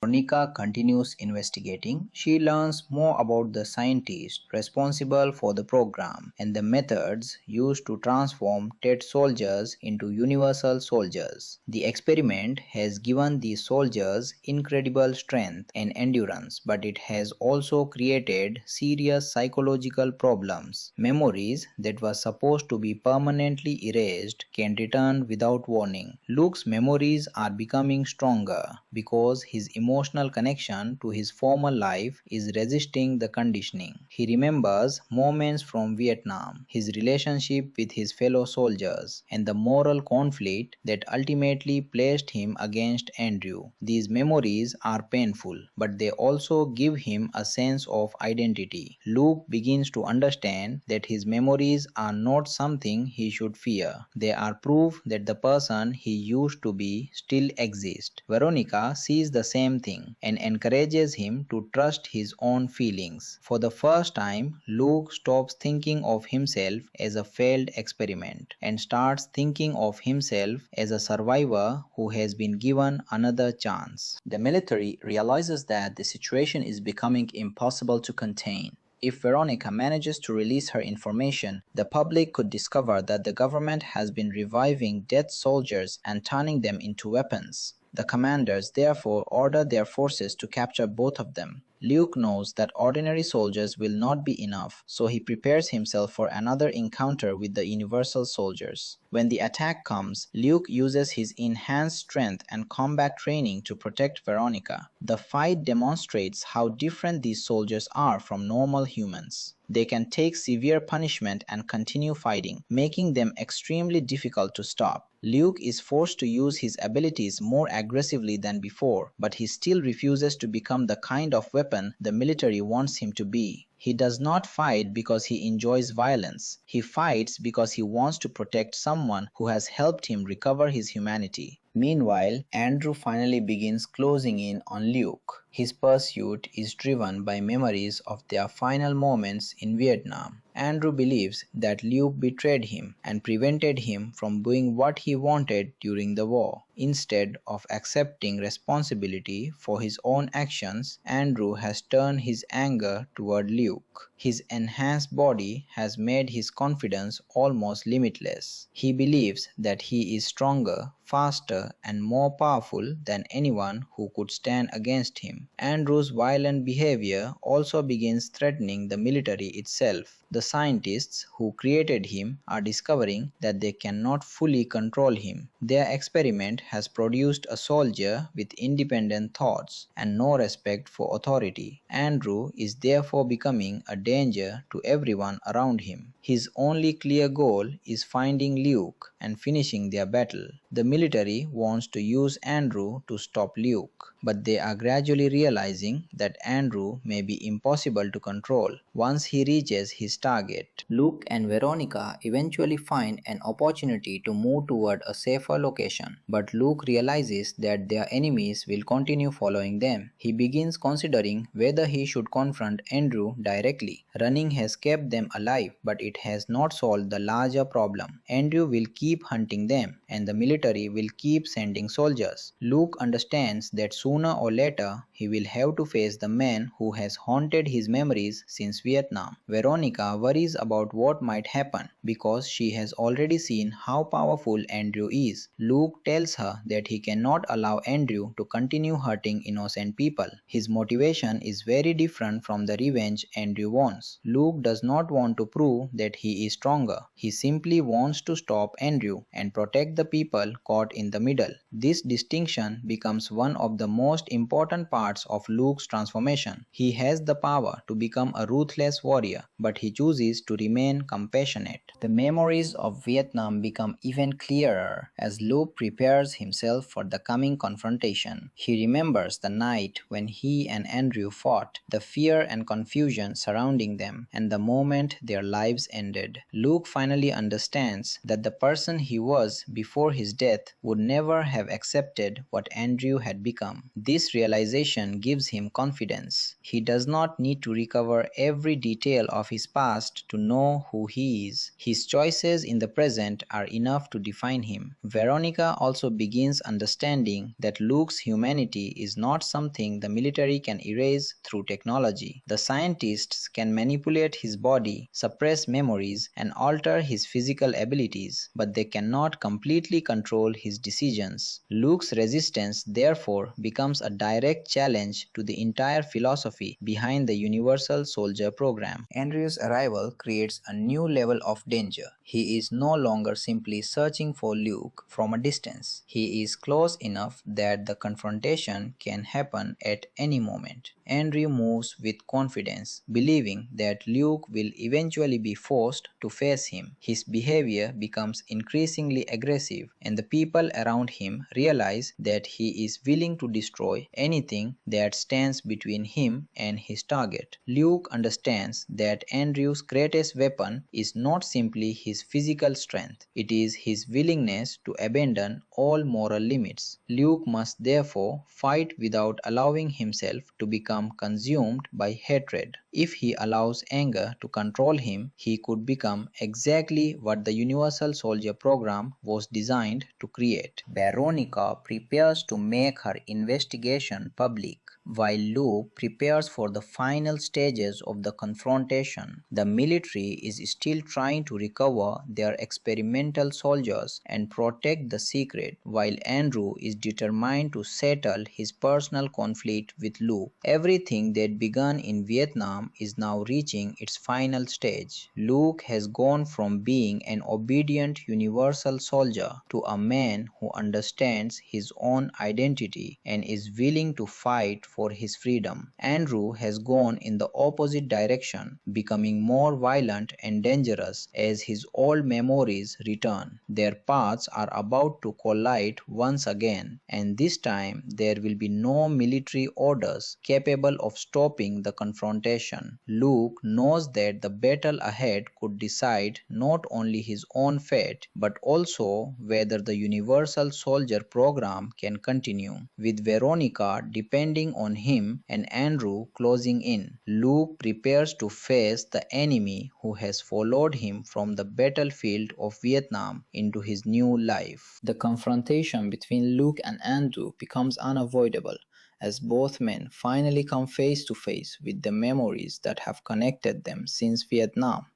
Veronica continues investigating. She learns more about the scientist responsible for the program and the methods used to transform dead soldiers into universal soldiers. The experiment has given these soldiers incredible strength and endurance, but it has also created serious psychological problems. Memories that were supposed to be permanently erased can return without warning. Luke's memories are becoming stronger because his emotional connection to his former life is resisting the conditioning. He remembers moments from Vietnam, his relationship with his fellow soldiers, and the moral conflict that ultimately placed him against Andrew. These memories are painful, but they also give him a sense of identity. Luke begins to understand that his memories are not something he should fear. They are proof that the person he used to be still exists. Veronica sees the same thing and encourages him to trust his own feelings. For the first time, Luke stops thinking of himself as a failed experiment and starts thinking of himself as a survivor who has been given another chance. The military realizes that the situation is becoming impossible to contain. If Veronica manages to release her information, the public could discover that the government has been reviving dead soldiers and turning them into weapons. The commanders therefore order their forces to capture both of them. Luke knows that ordinary soldiers will not be enough, so he prepares himself for another encounter with the universal soldiers. When the attack comes, Luke uses his enhanced strength and combat training to protect Veronica. The fight demonstrates how different these soldiers are from normal humans. They can take severe punishment and continue fighting, making them extremely difficult to stop. Luke is forced to use his abilities more aggressively than before, but he still refuses to become the kind of weapon the military wants him to be. He does not fight because he enjoys violence. He fights because he wants to protect someone who has helped him recover his humanity. Meanwhile, Andrew finally begins closing in on Luke. His pursuit is driven by memories of their final moments in Vietnam. Andrew believes that Luke betrayed him and prevented him from doing what he wanted during the war. Instead of accepting responsibility for his own actions, Andrew has turned his anger toward Luke. His enhanced body has made his confidence almost limitless. He believes that he is stronger, faster, and more powerful than anyone who could stand against him. Andrew's violent behavior also begins threatening the military itself. The scientists who created him are discovering that they cannot fully control him. Their experiment has produced a soldier with independent thoughts and no respect for authority. Andrew is therefore becoming a danger to everyone around him. His only clear goal is finding Luke and finishing their battle. The military wants to use Andrew to stop Luke, but they are gradually realizing that Andrew may be impossible to control once he reaches his target. Luke and Veronica eventually find an opportunity to move toward a safer location, but Luke realizes that their enemies will continue following them. He begins considering whether he should confront Andrew directly. Running has kept them alive, but it has not solved the larger problem. Andrew will keep hunting them, and the military will keep sending soldiers. Luke understands that sooner or later he will have to face the man who has haunted his memories since Vietnam. Veronica worries about what might happen because she has already seen how powerful Andrew is. Luke tells her that he cannot allow Andrew to continue hurting innocent people. His motivation is very different from the revenge Andrew wants. Luke does not want to prove that he is stronger. He simply wants to stop Andrew and protect the people caught in the middle. This distinction becomes one of the most important parts of Luke's transformation. He has the power to become a ruthless warrior, but he chooses to remain compassionate. The memories of Vietnam become even clearer as Luke prepares himself for the coming confrontation. He remembers the night when he and Andrew fought, the fear and confusion surrounding them, and the moment their lives ended. Luke finally understands that the person he was before his death would never have accepted what Andrew had become. This realization gives him confidence. He does not need to recover every detail of his past to know who he is. His choices in the present are enough to define him. Veronica also begins understanding that Luke's humanity is not something the military can erase through technology. The scientists can manipulate his body, suppress memories, and alter his physical abilities, but they cannot completely control his decisions. Luke's resistance, therefore, becomes a direct challenge to the entire philosophy behind the Universal Soldier program. Andrew's arrival creates a new level of danger. He is no longer simply searching for Luke from a distance. He is close enough that the confrontation can happen at any moment. Andrew moves with confidence, believing that Luke will eventually be forced to face him. His behavior becomes increasingly aggressive, and the people around him realize that he is willing to destroy anything that stands between him and his target. Luke understands that Andrew's greatest weapon is not simply his physical strength, it is his willingness to abandon all moral limits. Luke must therefore fight without allowing himself to become consumed by hatred. If he allows anger to control him, he could become exactly what the Universal Soldier program was designed to create. Veronica prepares to make her investigation public, while Luke prepares for the final stages of the confrontation. The military is still trying to recover their experimental soldiers and protect the secret, while Andrew is determined to settle his personal conflict with Luke. Everything that began in Vietnam is now reaching its final stage. Luke has gone from being an obedient universal soldier to a man who understands his own identity and is willing to fight for his freedom. Andrew has gone in the opposite direction, becoming more violent and dangerous as his old memories return. Their paths are about to collide once again, and this time there will be no military orders capable of stopping the confrontation. Luke knows that the battle ahead could decide not only his own fate but also whether the Universal Soldier program can continue. With Veronica depending on him and Andrew closing in, Luke prepares to face the enemy who has followed him from the battlefield of Vietnam into his new life. The confrontation between Luke and Andrew becomes unavoidable as both men finally come face to face with the memories that have connected them since Vietnam.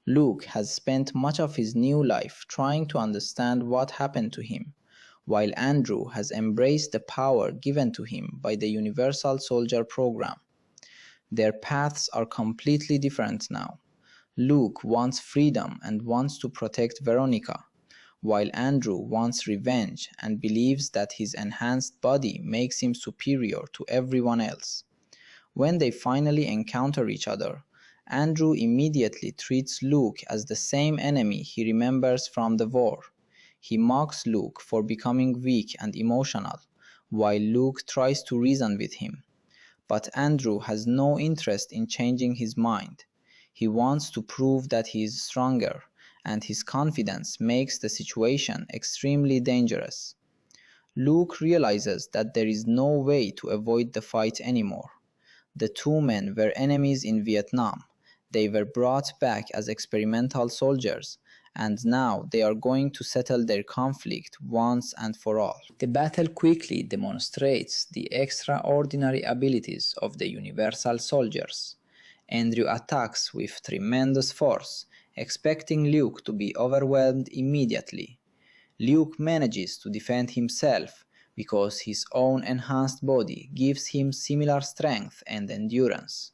Luke has spent much of his new life trying to understand what happened to him, while Andrew has embraced the power given to him by the Universal Soldier program. Their paths are completely different now. Luke wants freedom and wants to protect Veronica, while Andrew wants revenge and believes that his enhanced body makes him superior to everyone else. When they finally encounter each other, Andrew immediately treats Luke as the same enemy he remembers from the war. He mocks Luke for becoming weak and emotional, while Luke tries to reason with him. But Andrew has no interest in changing his mind. He wants to prove that he is stronger, and his confidence makes the situation extremely dangerous. Luke realizes that there is no way to avoid the fight anymore. The two men were enemies in Vietnam. They were brought back as experimental soldiers, and now they are going to settle their conflict once and for all. The battle quickly demonstrates the extraordinary abilities of the Universal Soldiers. Andrew attacks with tremendous force, expecting Luke to be overwhelmed immediately. Luke manages to defend himself because his own enhanced body gives him similar strength and endurance.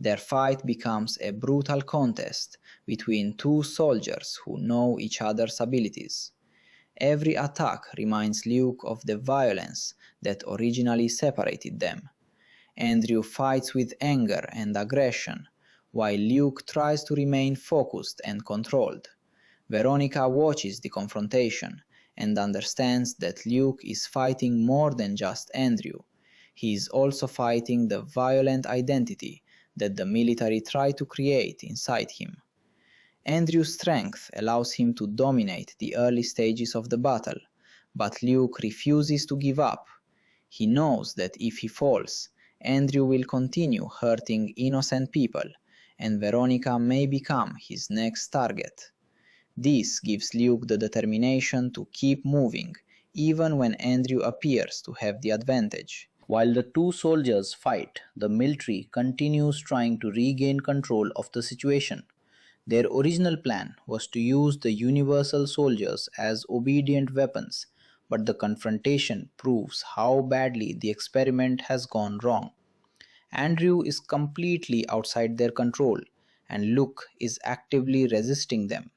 Their fight becomes a brutal contest between two soldiers who know each other's abilities. Every attack reminds Luke of the violence that originally separated them. Andrew fights with anger and aggression, while Luke tries to remain focused and controlled. Veronica watches the confrontation and understands that Luke is fighting more than just Andrew. He is also fighting the violent identity that the military tried to create inside him. Andrew's strength allows him to dominate the early stages of the battle, but Luke refuses to give up. He knows that if he falls, Andrew will continue hurting innocent people, and Veronica may become his next target. This gives Luke the determination to keep moving, even when Andrew appears to have the advantage. While the two soldiers fight, the military continues trying to regain control of the situation. Their original plan was to use the universal soldiers as obedient weapons, but the confrontation proves how badly the experiment has gone wrong. Andrew is completely outside their control, and Luke is actively resisting them.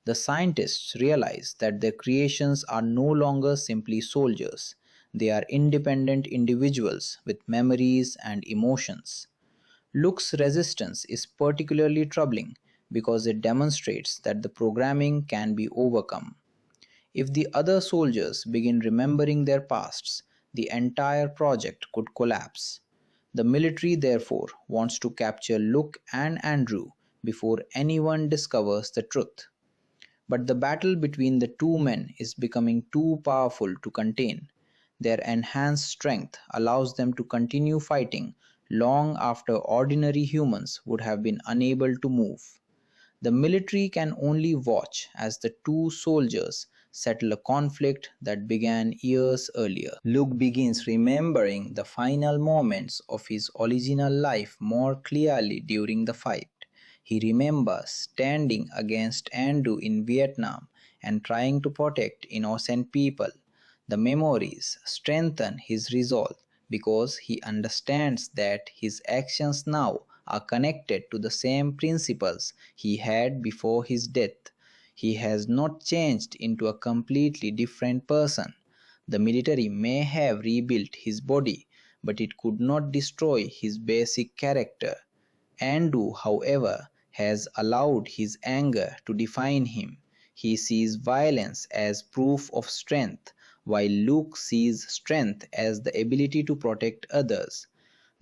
The scientists realize that their creations are no longer simply soldiers, they are independent individuals with memories and emotions. Luke's resistance is particularly troubling because it demonstrates that the programming can be overcome. If the other soldiers begin remembering their pasts, the entire project could collapse. The military therefore wants to capture Luke and Andrew before anyone discovers the truth. But the battle between the two men is becoming too powerful to contain. Their enhanced strength allows them to continue fighting long after ordinary humans would have been unable to move. The military can only watch as the two soldiers settle a conflict that began years earlier. Luke begins remembering the final moments of his original life more clearly during the fight. He remembers standing against Andrew in Vietnam and trying to protect innocent people. The memories strengthen his resolve because he understands that his actions now are connected to the same principles he had before his death. He has not changed into a completely different person. The military may have rebuilt his body, but it could not destroy his basic character. Andrew, however, has allowed his anger to define him. He sees violence as proof of strength, while Luke sees strength as the ability to protect others.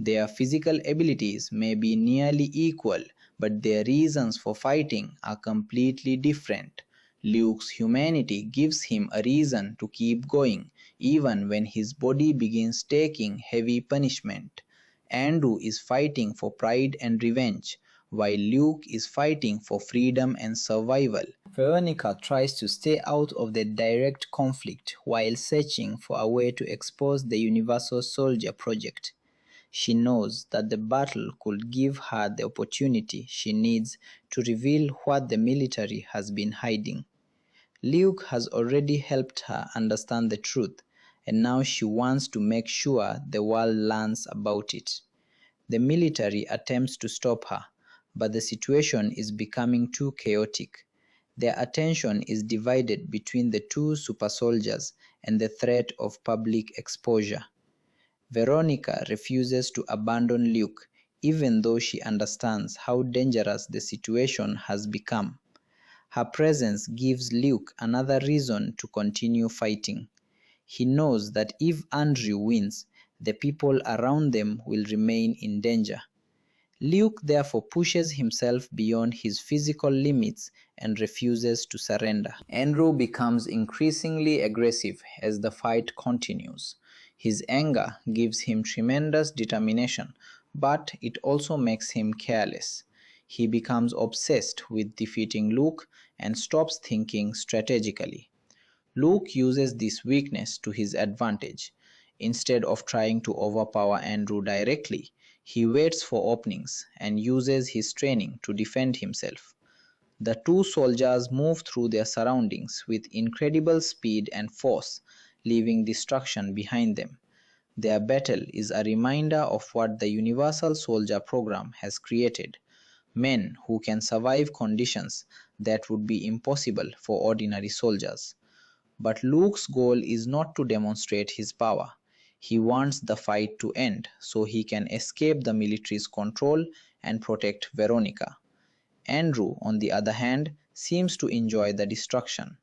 Their physical abilities may be nearly equal, but their reasons for fighting are completely different. Luke's humanity gives him a reason to keep going, even when his body begins taking heavy punishment. Andrew is fighting for pride and revenge, while Luke is fighting for freedom and survival. Veronica tries to stay out of the direct conflict while searching for a way to expose the Universal Soldier project. She knows that the battle could give her the opportunity she needs to reveal what the military has been hiding. Luke has already helped her understand the truth, and now she wants to make sure the world learns about it. The military attempts to stop her, but the situation is becoming too chaotic. Their attention is divided between the two super soldiers and the threat of public exposure. Veronica refuses to abandon Luke, even though she understands how dangerous the situation has become. Her presence gives Luke another reason to continue fighting. He knows that if Andrew wins, the people around them will remain in danger. Luke therefore pushes himself beyond his physical limits and refuses to surrender. Andrew becomes increasingly aggressive as the fight continues. His anger gives him tremendous determination, but it also makes him careless. He becomes obsessed with defeating Luke and stops thinking strategically. Luke uses this weakness to his advantage. Instead of trying to overpower Andrew directly, He waits for openings and uses his training to defend himself. The two soldiers move through their surroundings with incredible speed and force, leaving destruction behind them. Their battle is a reminder of what the Universal Soldier Program has created: men who can survive conditions that would be impossible for ordinary soldiers. But Luke's goal is not to demonstrate his power. He wants the fight to end so he can escape the military's control and protect Veronica. Andrew, on the other hand, seems to enjoy the destruction.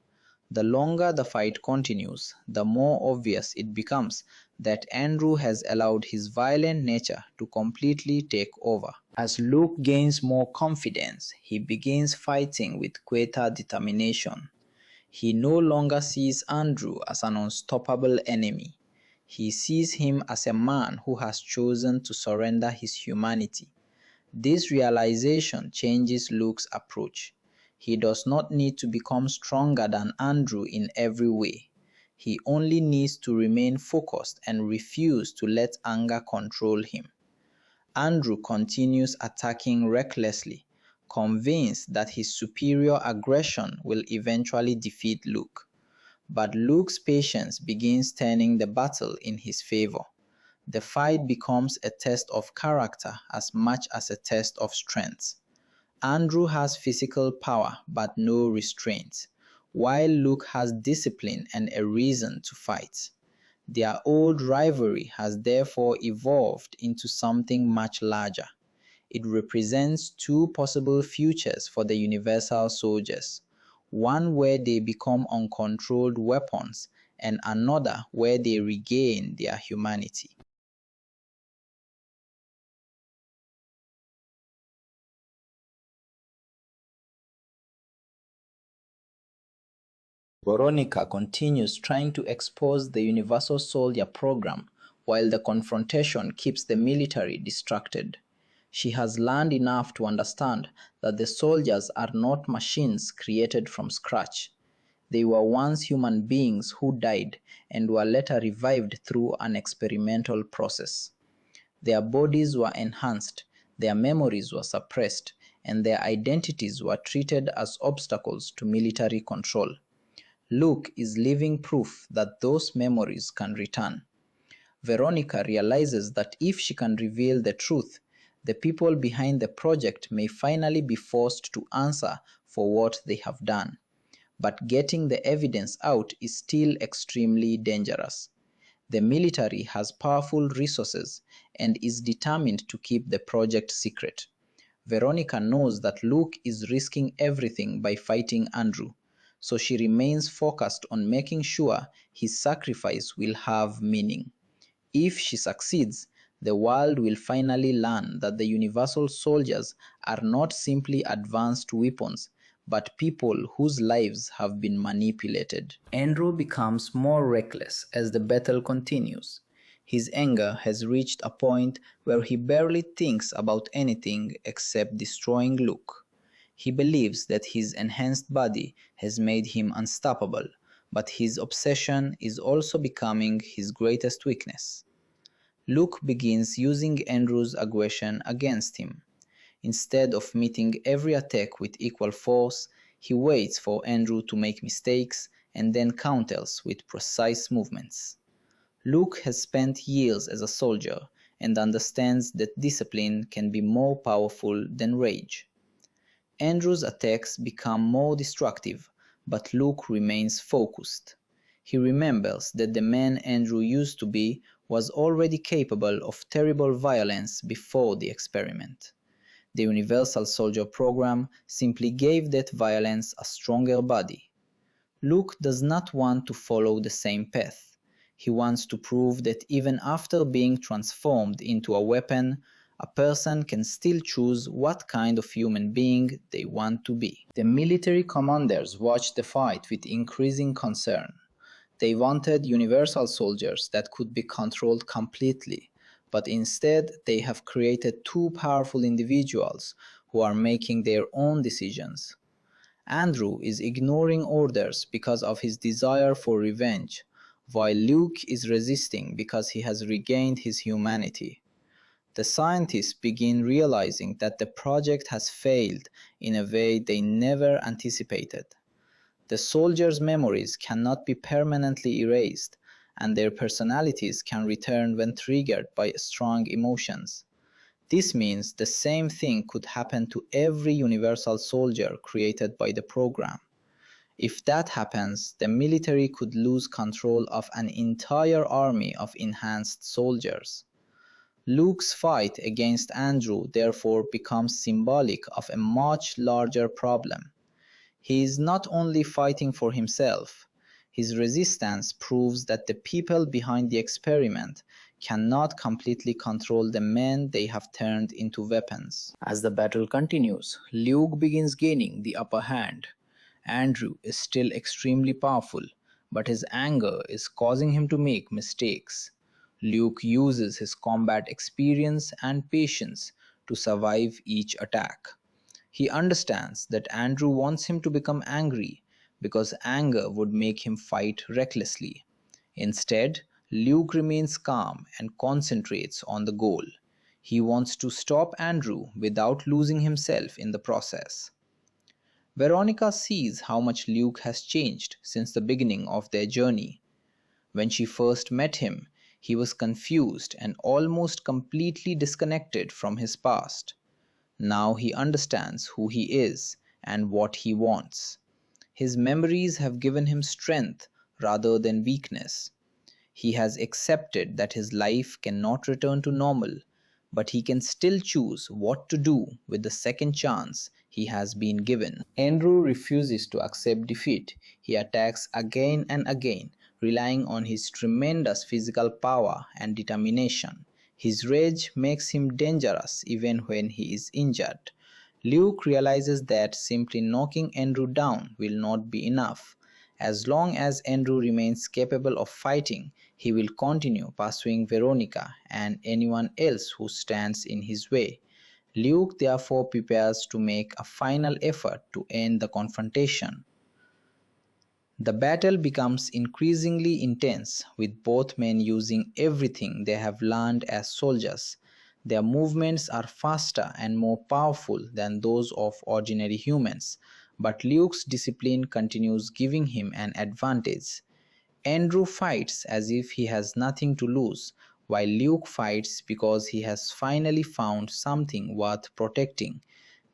The longer the fight continues, the more obvious it becomes that Andrew has allowed his violent nature to completely take over. As Luke gains more confidence, he begins fighting with greater determination. He no longer sees Andrew as an unstoppable enemy. He sees him as a man who has chosen to surrender his humanity. This realization changes Luke's approach. He does not need to become stronger than Andrew in every way. He only needs to remain focused and refuse to let anger control him. Andrew continues attacking recklessly, convinced that his superior aggression will eventually defeat Luke. But Luke's patience begins turning the battle in his favor. The fight becomes a test of character as much as a test of strength. Andrew has physical power but no restraint, while Luke has discipline and a reason to fight. Their old rivalry has therefore evolved into something much larger. It represents two possible futures for the Universal Soldiers, one where they become uncontrolled weapons and another where they regain their humanity. Veronica continues trying to expose the Universal Soldier Program while the confrontation keeps the military distracted. She has learned enough to understand that the soldiers are not machines created from scratch. They were once human beings who died and were later revived through an experimental process. Their bodies were enhanced, their memories were suppressed, and their identities were treated as obstacles to military control. Luke is living proof that those memories can return. Veronica realizes that if she can reveal the truth, the people behind the project may finally be forced to answer for what they have done. But getting the evidence out is still extremely dangerous. The military has powerful resources and is determined to keep the project secret. Veronica knows that Luke is risking everything by fighting Andrew, so she remains focused on making sure his sacrifice will have meaning. If she succeeds, the world will finally learn that the Universal Soldiers are not simply advanced weapons, but people whose lives have been manipulated. Andrew becomes more reckless as the battle continues. His anger has reached a point where he barely thinks about anything except destroying Luke. He believes that his enhanced body has made him unstoppable, but his obsession is also becoming his greatest weakness. Luke begins using Andrew's aggression against him. Instead of meeting every attack with equal force, he waits for Andrew to make mistakes and then counters with precise movements. Luke has spent years as a soldier and understands that discipline can be more powerful than rage. Andrew's attacks become more destructive, but Luke remains focused. He remembers that the man Andrew used to be was already capable of terrible violence before the experiment. The Universal Soldier Program simply gave that violence a stronger body. Luke does not want to follow the same path. He wants to prove that even after being transformed into a weapon, a person can still choose what kind of human being they want to be. The military commanders watched the fight with increasing concern. They wanted Universal Soldiers that could be controlled completely, but instead they have created two powerful individuals who are making their own decisions. Andrew is ignoring orders because of his desire for revenge, while Luke is resisting because he has regained his humanity. The scientists begin realizing that the project has failed in a way they never anticipated. The soldiers' memories cannot be permanently erased, and their personalities can return when triggered by strong emotions. This means the same thing could happen to every universal soldier created by the program. If that happens, the military could lose control of an entire army of enhanced soldiers. Luke's fight against Andrew therefore becomes symbolic of a much larger problem. He is not only fighting for himself. His resistance proves that the people behind the experiment cannot completely control the men they have turned into weapons. As the battle continues, Luke begins gaining the upper hand. Andrew is still extremely powerful, but his anger is causing him to make mistakes. Luke uses his combat experience and patience to survive each attack. He understands that Andrew wants him to become angry because anger would make him fight recklessly. Instead, Luke remains calm and concentrates on the goal. He wants to stop Andrew without losing himself in the process. Veronica sees how much Luke has changed since the beginning of their journey. When she first met him, he was confused and almost completely disconnected from his past. Now he understands who he is and what he wants. His memories have given him strength rather than weakness. He has accepted that his life cannot return to normal, but he can still choose what to do with the second chance he has been given. Andrew refuses to accept defeat. He attacks again and again, relying on his tremendous physical power and determination. His rage makes him dangerous even when he is injured. Luke realizes that simply knocking Andrew down will not be enough. As long as Andrew remains capable of fighting, he will continue pursuing Veronica and anyone else who stands in his way. Luke therefore prepares to make a final effort to end the confrontation. The battle becomes increasingly intense, with both men using everything they have learned as soldiers. Their movements are faster and more powerful than those of ordinary humans, but Luke's discipline continues giving him an advantage. Andrew fights as if he has nothing to lose, while Luke fights because he has finally found something worth protecting.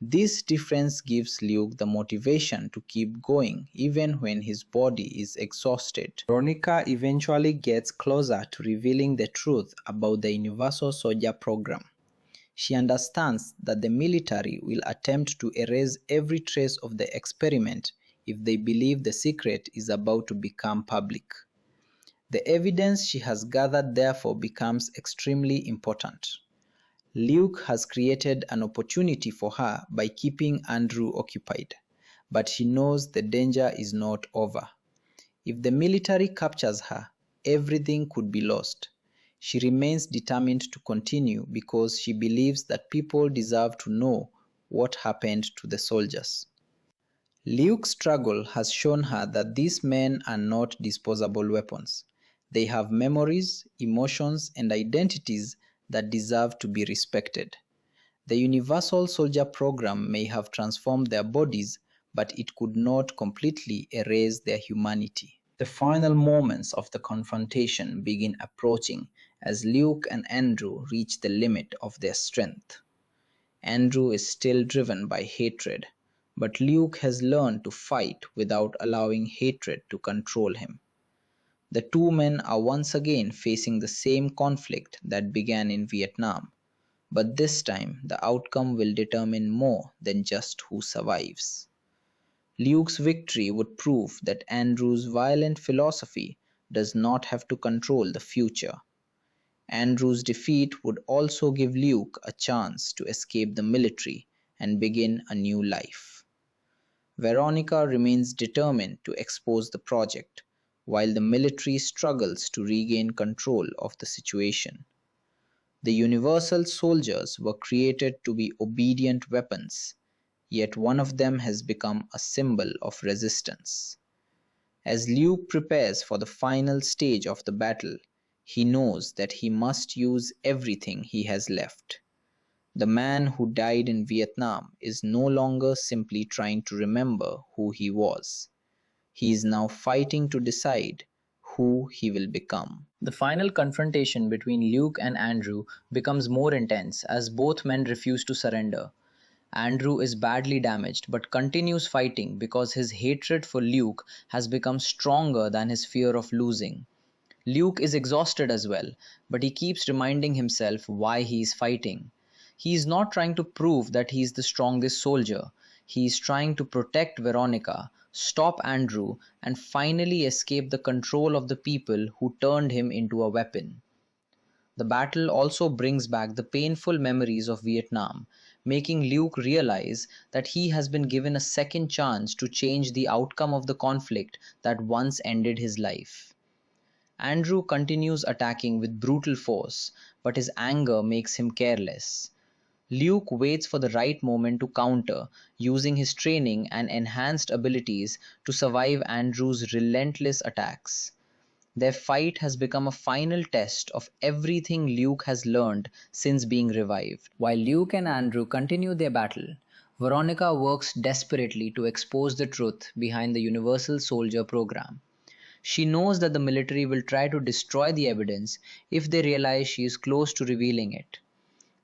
This difference gives Luke the motivation to keep going even when his body is exhausted. Veronica eventually gets closer to revealing the truth about the Universal Soldier Program. She understands that the military will attempt to erase every trace of the experiment if they believe the secret is about to become public. The evidence she has gathered therefore becomes extremely important. Luke has created an opportunity for her by keeping Andrew occupied, but he knows the danger is not over. If the military captures her, everything could be lost. She remains determined to continue because she believes that people deserve to know what happened to the soldiers. Luke's struggle has shown her that these men are not disposable weapons. They have memories, emotions, and identities that deserve to be respected. The Universal Soldier Program may have transformed their bodies, but it could not completely erase their humanity. The final moments of the confrontation begin approaching as Luke and Andrew reach the limit of their strength. Andrew is still driven by hatred, but Luke has learned to fight without allowing hatred to control him. The two men are once again facing the same conflict that began in Vietnam, but this time the outcome will determine more than just who survives. Luke's victory would prove that Andrew's violent philosophy does not have to control the future. Andrew's defeat would also give Luke a chance to escape the military and begin a new life. Veronica remains determined to expose the project, while the military struggles to regain control of the situation. The Universal Soldiers were created to be obedient weapons, yet one of them has become a symbol of resistance. As Luke prepares for the final stage of the battle, He knows that he must use everything he has left. The man who died in Vietnam is no longer simply trying to remember who he was. He is now fighting to decide who he will become. The final confrontation between Luke and Andrew becomes more intense as both men refuse to surrender. Andrew is badly damaged but continues fighting because his hatred for Luke has become stronger than his fear of losing. Luke is exhausted as well, but he keeps reminding himself why he is fighting. He is not trying to prove that he is the strongest soldier. He is trying to protect Veronica, stop Andrew, and finally escape the control of the people who turned him into a weapon. The battle also brings back the painful memories of Vietnam, making Luke realize that he has been given a second chance to change the outcome of the conflict that once ended his life. Andrew continues attacking with brutal force, but his anger makes him careless. Luke waits for the right moment to counter, using his training and enhanced abilities to survive Andrew's relentless attacks. Their fight has become a final test of everything Luke has learned since being revived. While Luke and Andrew continue their battle, Veronica works desperately to expose the truth behind the Universal Soldier program. She knows that the military will try to destroy the evidence if they realize she is close to revealing it.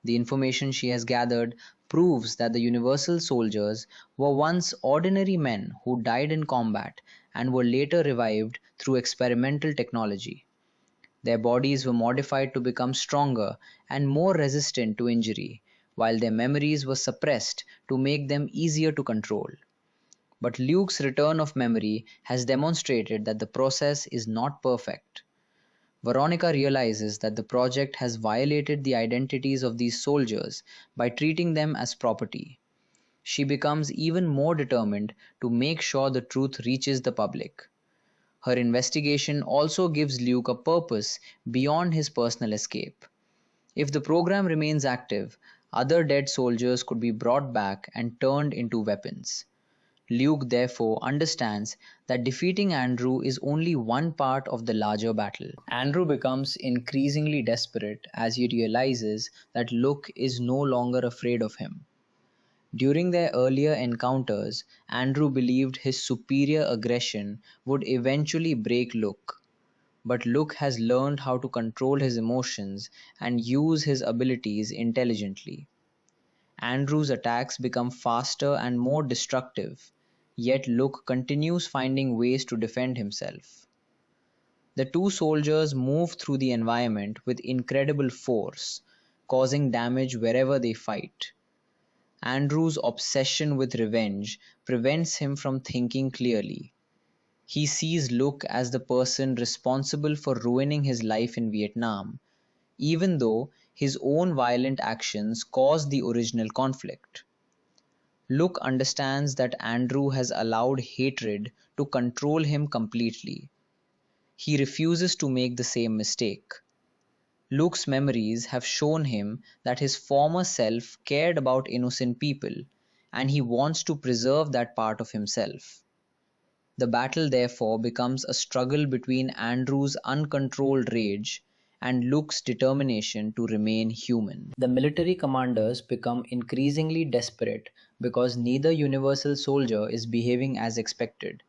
The information she has gathered proves that the Universal Soldiers were once ordinary men who died in combat and were later revived through experimental technology. Their bodies were modified to become stronger and more resistant to injury, while their memories were suppressed to make them easier to control. But Luke's return of memory has demonstrated that the process is not perfect. Veronica realizes that the project has violated the identities of these soldiers by treating them as property. She becomes even more determined to make sure the truth reaches the public. Her investigation also gives Luke a purpose beyond his personal escape. If the program remains active, other dead soldiers could be brought back and turned into weapons. Luke therefore understands that defeating Andrew is only one part of the larger battle. Andrew becomes increasingly desperate as he realizes that Luke is no longer afraid of him. During their earlier encounters, Andrew believed his superior aggression would eventually break Luke. But Luke has learned how to control his emotions and use his abilities intelligently. Andrew's attacks become faster and more destructive, yet Luke continues finding ways to defend himself. The two soldiers move through the environment with incredible force, causing damage wherever they fight. Andrew's obsession with revenge prevents him from thinking clearly. He sees Luke as the person responsible for ruining his life in Vietnam, even though his own violent actions caused the original conflict. Luke understands that Andrew has allowed hatred to control him completely. He refuses to make the same mistake. Luke's memories have shown him that his former self cared about innocent people, and he wants to preserve that part of himself. The battle therefore becomes a struggle between Andrew's uncontrolled rage and Luke's determination to remain human. The military commanders become increasingly desperate because neither Universal Soldier is behaving as expected.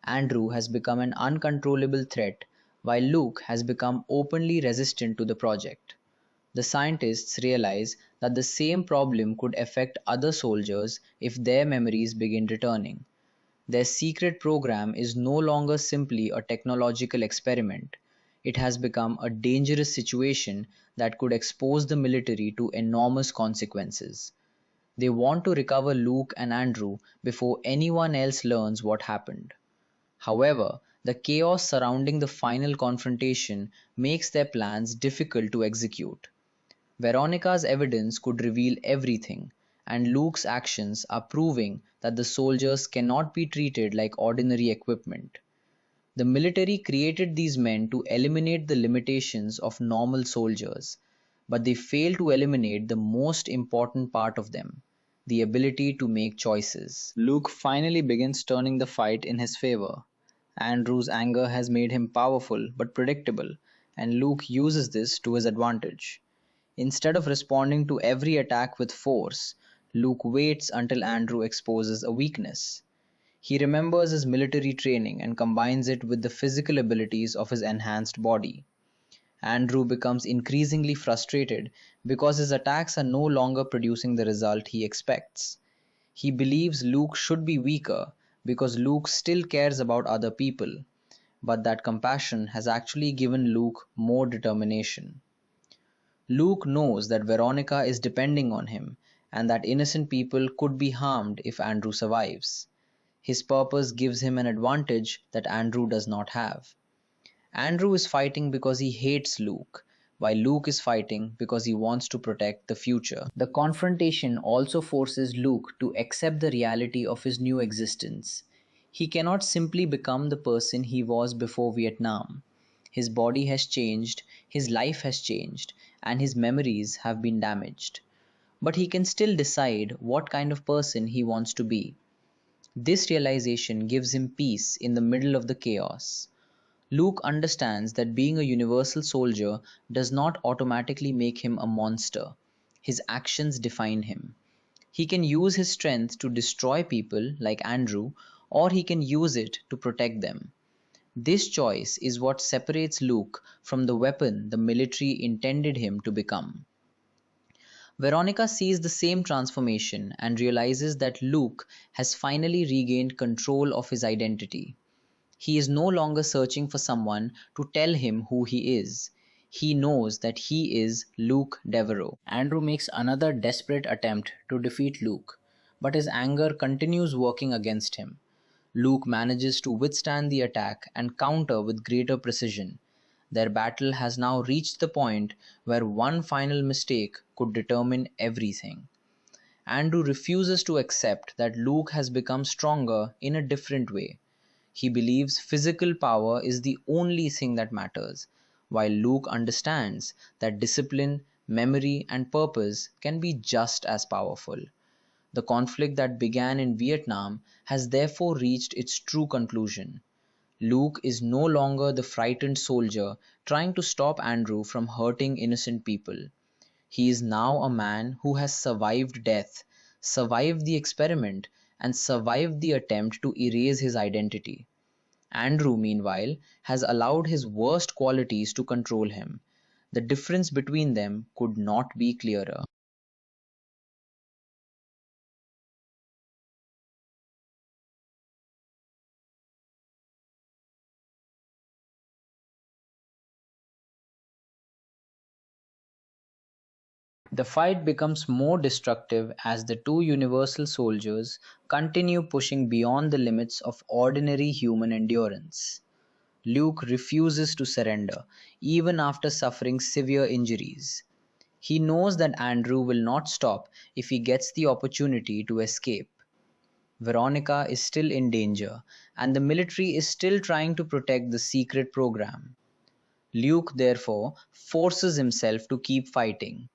Andrew has become an uncontrollable threat, while Luke has become openly resistant to the project. The scientists realize that the same problem could affect other soldiers if their memories begin returning. Their secret program is no longer simply a technological experiment. It has become a dangerous situation that could expose the military to enormous consequences. They want to recover Luke and Andrew before anyone else learns what happened. However, the chaos surrounding the final confrontation makes their plans difficult to execute. Veronica's evidence could reveal everything, and Luke's actions are proving that the soldiers cannot be treated like ordinary equipment. The military created these men to eliminate the limitations of normal soldiers, but they fail to eliminate the most important part of them, the ability to make choices. Luke finally begins turning the fight in his favor. Andrew's anger has made him powerful but predictable, and Luke uses this to his advantage. Instead of responding to every attack with force, Luke waits until Andrew exposes a weakness. He remembers his military training and combines it with the physical abilities of his enhanced body. Andrew becomes increasingly frustrated because his attacks are no longer producing the result he expects. He believes Luke should be weaker because Luke still cares about other people, but that compassion has actually given Luke more determination. Luke knows that Veronica is depending on him and that innocent people could be harmed if Andrew survives. His purpose gives him an advantage that Andrew does not have. Andrew is fighting because he hates Luke, while Luke is fighting because he wants to protect the future. The confrontation also forces Luke to accept the reality of his new existence. He cannot simply become the person he was before Vietnam. His body has changed, his life has changed, and his memories have been damaged. But he can still decide what kind of person he wants to be. This realization gives him peace in the middle of the chaos. Luke understands that being a universal soldier does not automatically make him a monster. His actions define him. He can use his strength to destroy people like Andrew, or he can use it to protect them. This choice is what separates Luke from the weapon the military intended him to become. Veronica sees the same transformation and realizes that Luke has finally regained control of his identity. He is no longer searching for someone to tell him who he is. He knows that he is Luke Deveraux. Andrew makes another desperate attempt to defeat Luke, but his anger continues working against him. Luke manages to withstand the attack and counter with greater precision. Their battle has now reached the point where one final mistake could determine everything. Andrew refuses to accept that Luke has become stronger in a different way. He believes physical power is the only thing that matters, while Luke understands that discipline, memory, and purpose can be just as powerful. The conflict that began in Vietnam has therefore reached its true conclusion. Luke is no longer the frightened soldier trying to stop Andrew from hurting innocent people. He is now a man who has survived death, survived the experiment, and survived the attempt to erase his identity. Andrew, meanwhile, has allowed his worst qualities to control him. The difference between them could not be clearer. The fight becomes more destructive as the two universal soldiers continue pushing beyond the limits of ordinary human endurance. Luke refuses to surrender, even after suffering severe injuries. He knows that Andrew will not stop if he gets the opportunity to escape. Veronica is still in danger, and the military is still trying to protect the secret program. Luke, therefore, forces himself to keep fighting.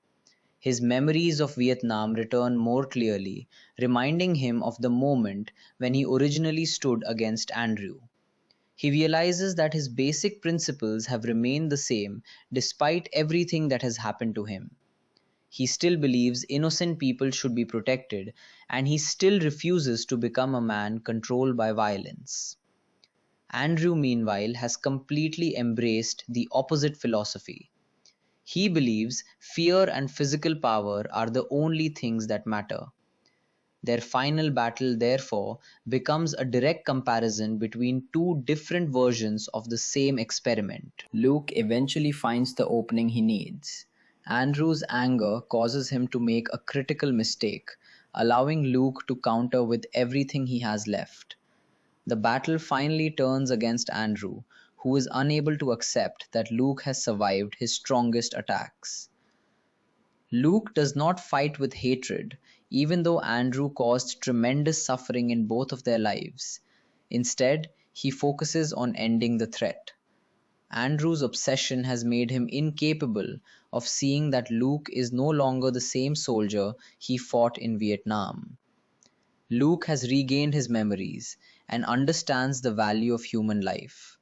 His memories of Vietnam return more clearly, reminding him of the moment when he originally stood against Andrew. He realizes that his basic principles have remained the same despite everything that has happened to him. He still believes innocent people should be protected, and he still refuses to become a man controlled by violence. Andrew, meanwhile, has completely embraced the opposite philosophy. He believes fear and physical power are the only things that matter. Their final battle, therefore, becomes a direct comparison between two different versions of the same experiment. Luke eventually finds the opening he needs. Andrew's anger causes him to make a critical mistake, allowing Luke to counter with everything he has left. The battle finally turns against Andrew, who is unable to accept that Luke has survived his strongest attacks. Luke does not fight with hatred, even though Andrew caused tremendous suffering in both of their lives. Instead, he focuses on ending the threat. Andrew's obsession has made him incapable of seeing that Luke is no longer the same soldier he fought in Vietnam. Luke has regained his memories and understands the value of human life.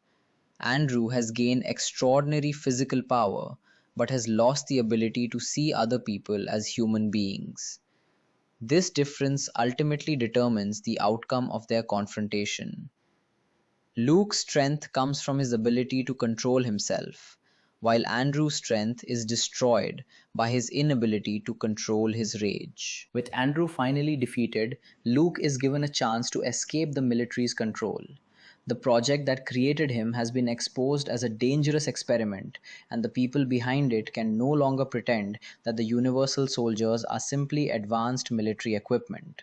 Andrew has gained extraordinary physical power, but has lost the ability to see other people as human beings. This difference ultimately determines the outcome of their confrontation. Luke's strength comes from his ability to control himself, while Andrew's strength is destroyed by his inability to control his rage. With Andrew finally defeated, Luke is given a chance to escape the military's control. The project that created him has been exposed as a dangerous experiment, and the people behind it can no longer pretend that the Universal Soldiers are simply advanced military equipment.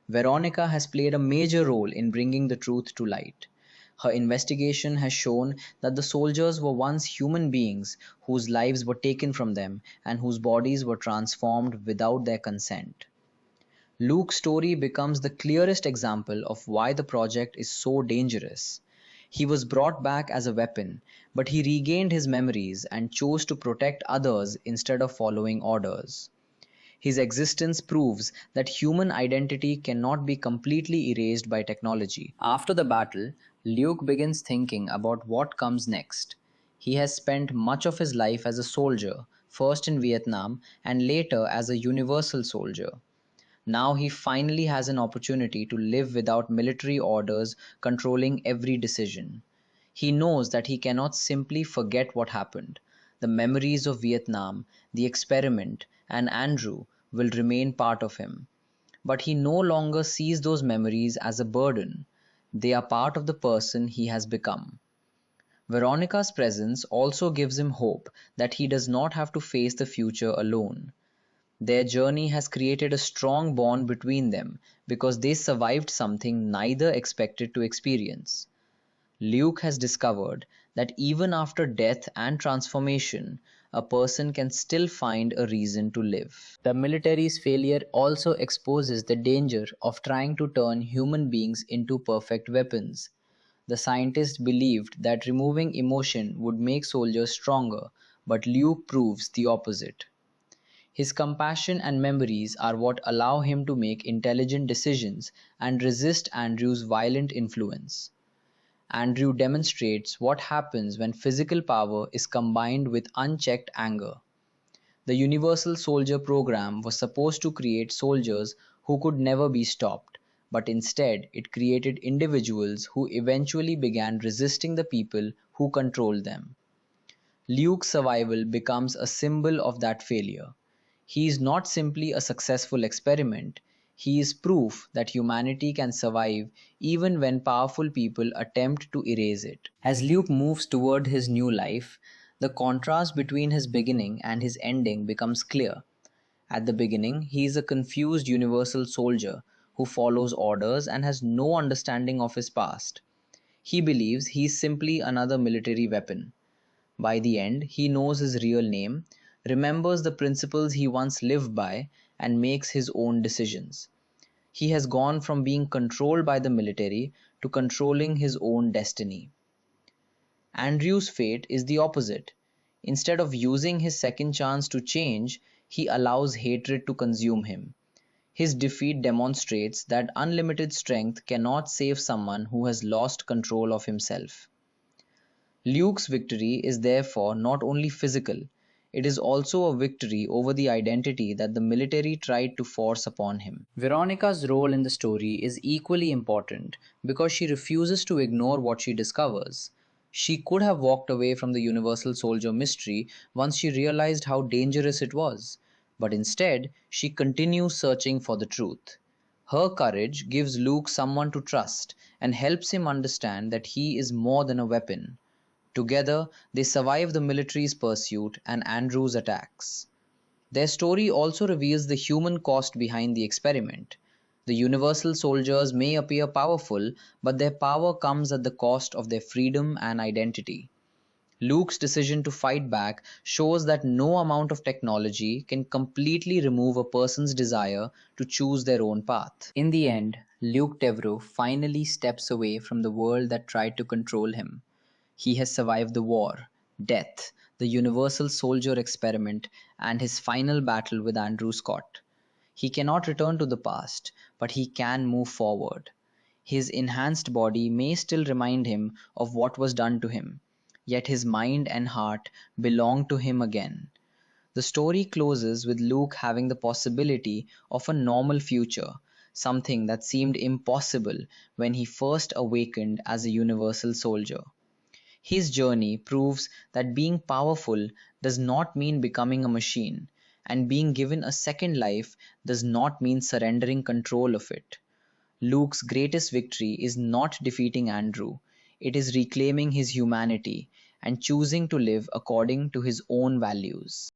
Veronica has played a major role in bringing the truth to light. Her investigation has shown that the soldiers were once human beings whose lives were taken from them and whose bodies were transformed without their consent. Luke's story becomes the clearest example of why the project is so dangerous. He was brought back as a weapon, but he regained his memories and chose to protect others instead of following orders. His existence proves that human identity cannot be completely erased by technology. After the battle, Luke begins thinking about what comes next. He has spent much of his life as a soldier, first in Vietnam and later as a universal soldier. Now he finally has an opportunity to live without military orders controlling every decision. He knows that he cannot simply forget what happened. The memories of Vietnam, the experiment, and Andrew will remain part of him. But he no longer sees those memories as a burden. They are part of the person he has become. Veronica's presence also gives him hope that he does not have to face the future alone. Their journey has created a strong bond between them because they survived something neither expected to experience. Luke has discovered that even after death and transformation, a person can still find a reason to live. The military's failure also exposes the danger of trying to turn human beings into perfect weapons. The scientists believed that removing emotion would make soldiers stronger, but Luke proves the opposite. His compassion and memories are what allow him to make intelligent decisions and resist Andrew's violent influence. Andrew demonstrates what happens when physical power is combined with unchecked anger. The Universal Soldier program was supposed to create soldiers who could never be stopped, but instead it created individuals who eventually began resisting the people who controlled them. Luke's survival becomes a symbol of that failure. He is not simply a successful experiment, he is proof that humanity can survive even when powerful people attempt to erase it. As Luke moves toward his new life, the contrast between his beginning and his ending becomes clear. At the beginning, he is a confused universal soldier who follows orders and has no understanding of his past. He believes he is simply another military weapon. By the end, he knows his real name, remembers the principles he once lived by, and makes his own decisions. He has gone from being controlled by the military to controlling his own destiny. Andrew's fate is the opposite. Instead of using his second chance to change, he allows hatred to consume him. His defeat demonstrates that unlimited strength cannot save someone who has lost control of himself. Luke's victory is therefore not only physical, it is also a victory over the identity that the military tried to force upon him. Veronica's role in the story is equally important because she refuses to ignore what she discovers. She could have walked away from the Universal Soldier mystery once she realized how dangerous it was, but instead, she continues searching for the truth. Her courage gives Luke someone to trust and helps him understand that he is more than a weapon. Together, they survive the military's pursuit and Andrew's attacks. Their story also reveals the human cost behind the experiment. The Universal Soldiers may appear powerful, but their power comes at the cost of their freedom and identity. Luke's decision to fight back shows that no amount of technology can completely remove a person's desire to choose their own path. In the end, Luke Deveraux finally steps away from the world that tried to control him. He has survived the war, death, the Universal Soldier experiment, and his final battle with Andrew Scott. He cannot return to the past, but he can move forward. His enhanced body may still remind him of what was done to him, yet his mind and heart belong to him again. The story closes with Luke having the possibility of a normal future, something that seemed impossible when he first awakened as a universal soldier. His journey proves that being powerful does not mean becoming a machine, and being given a second life does not mean surrendering control of it. Luke's greatest victory is not defeating Andrew, it is reclaiming his humanity and choosing to live according to his own values.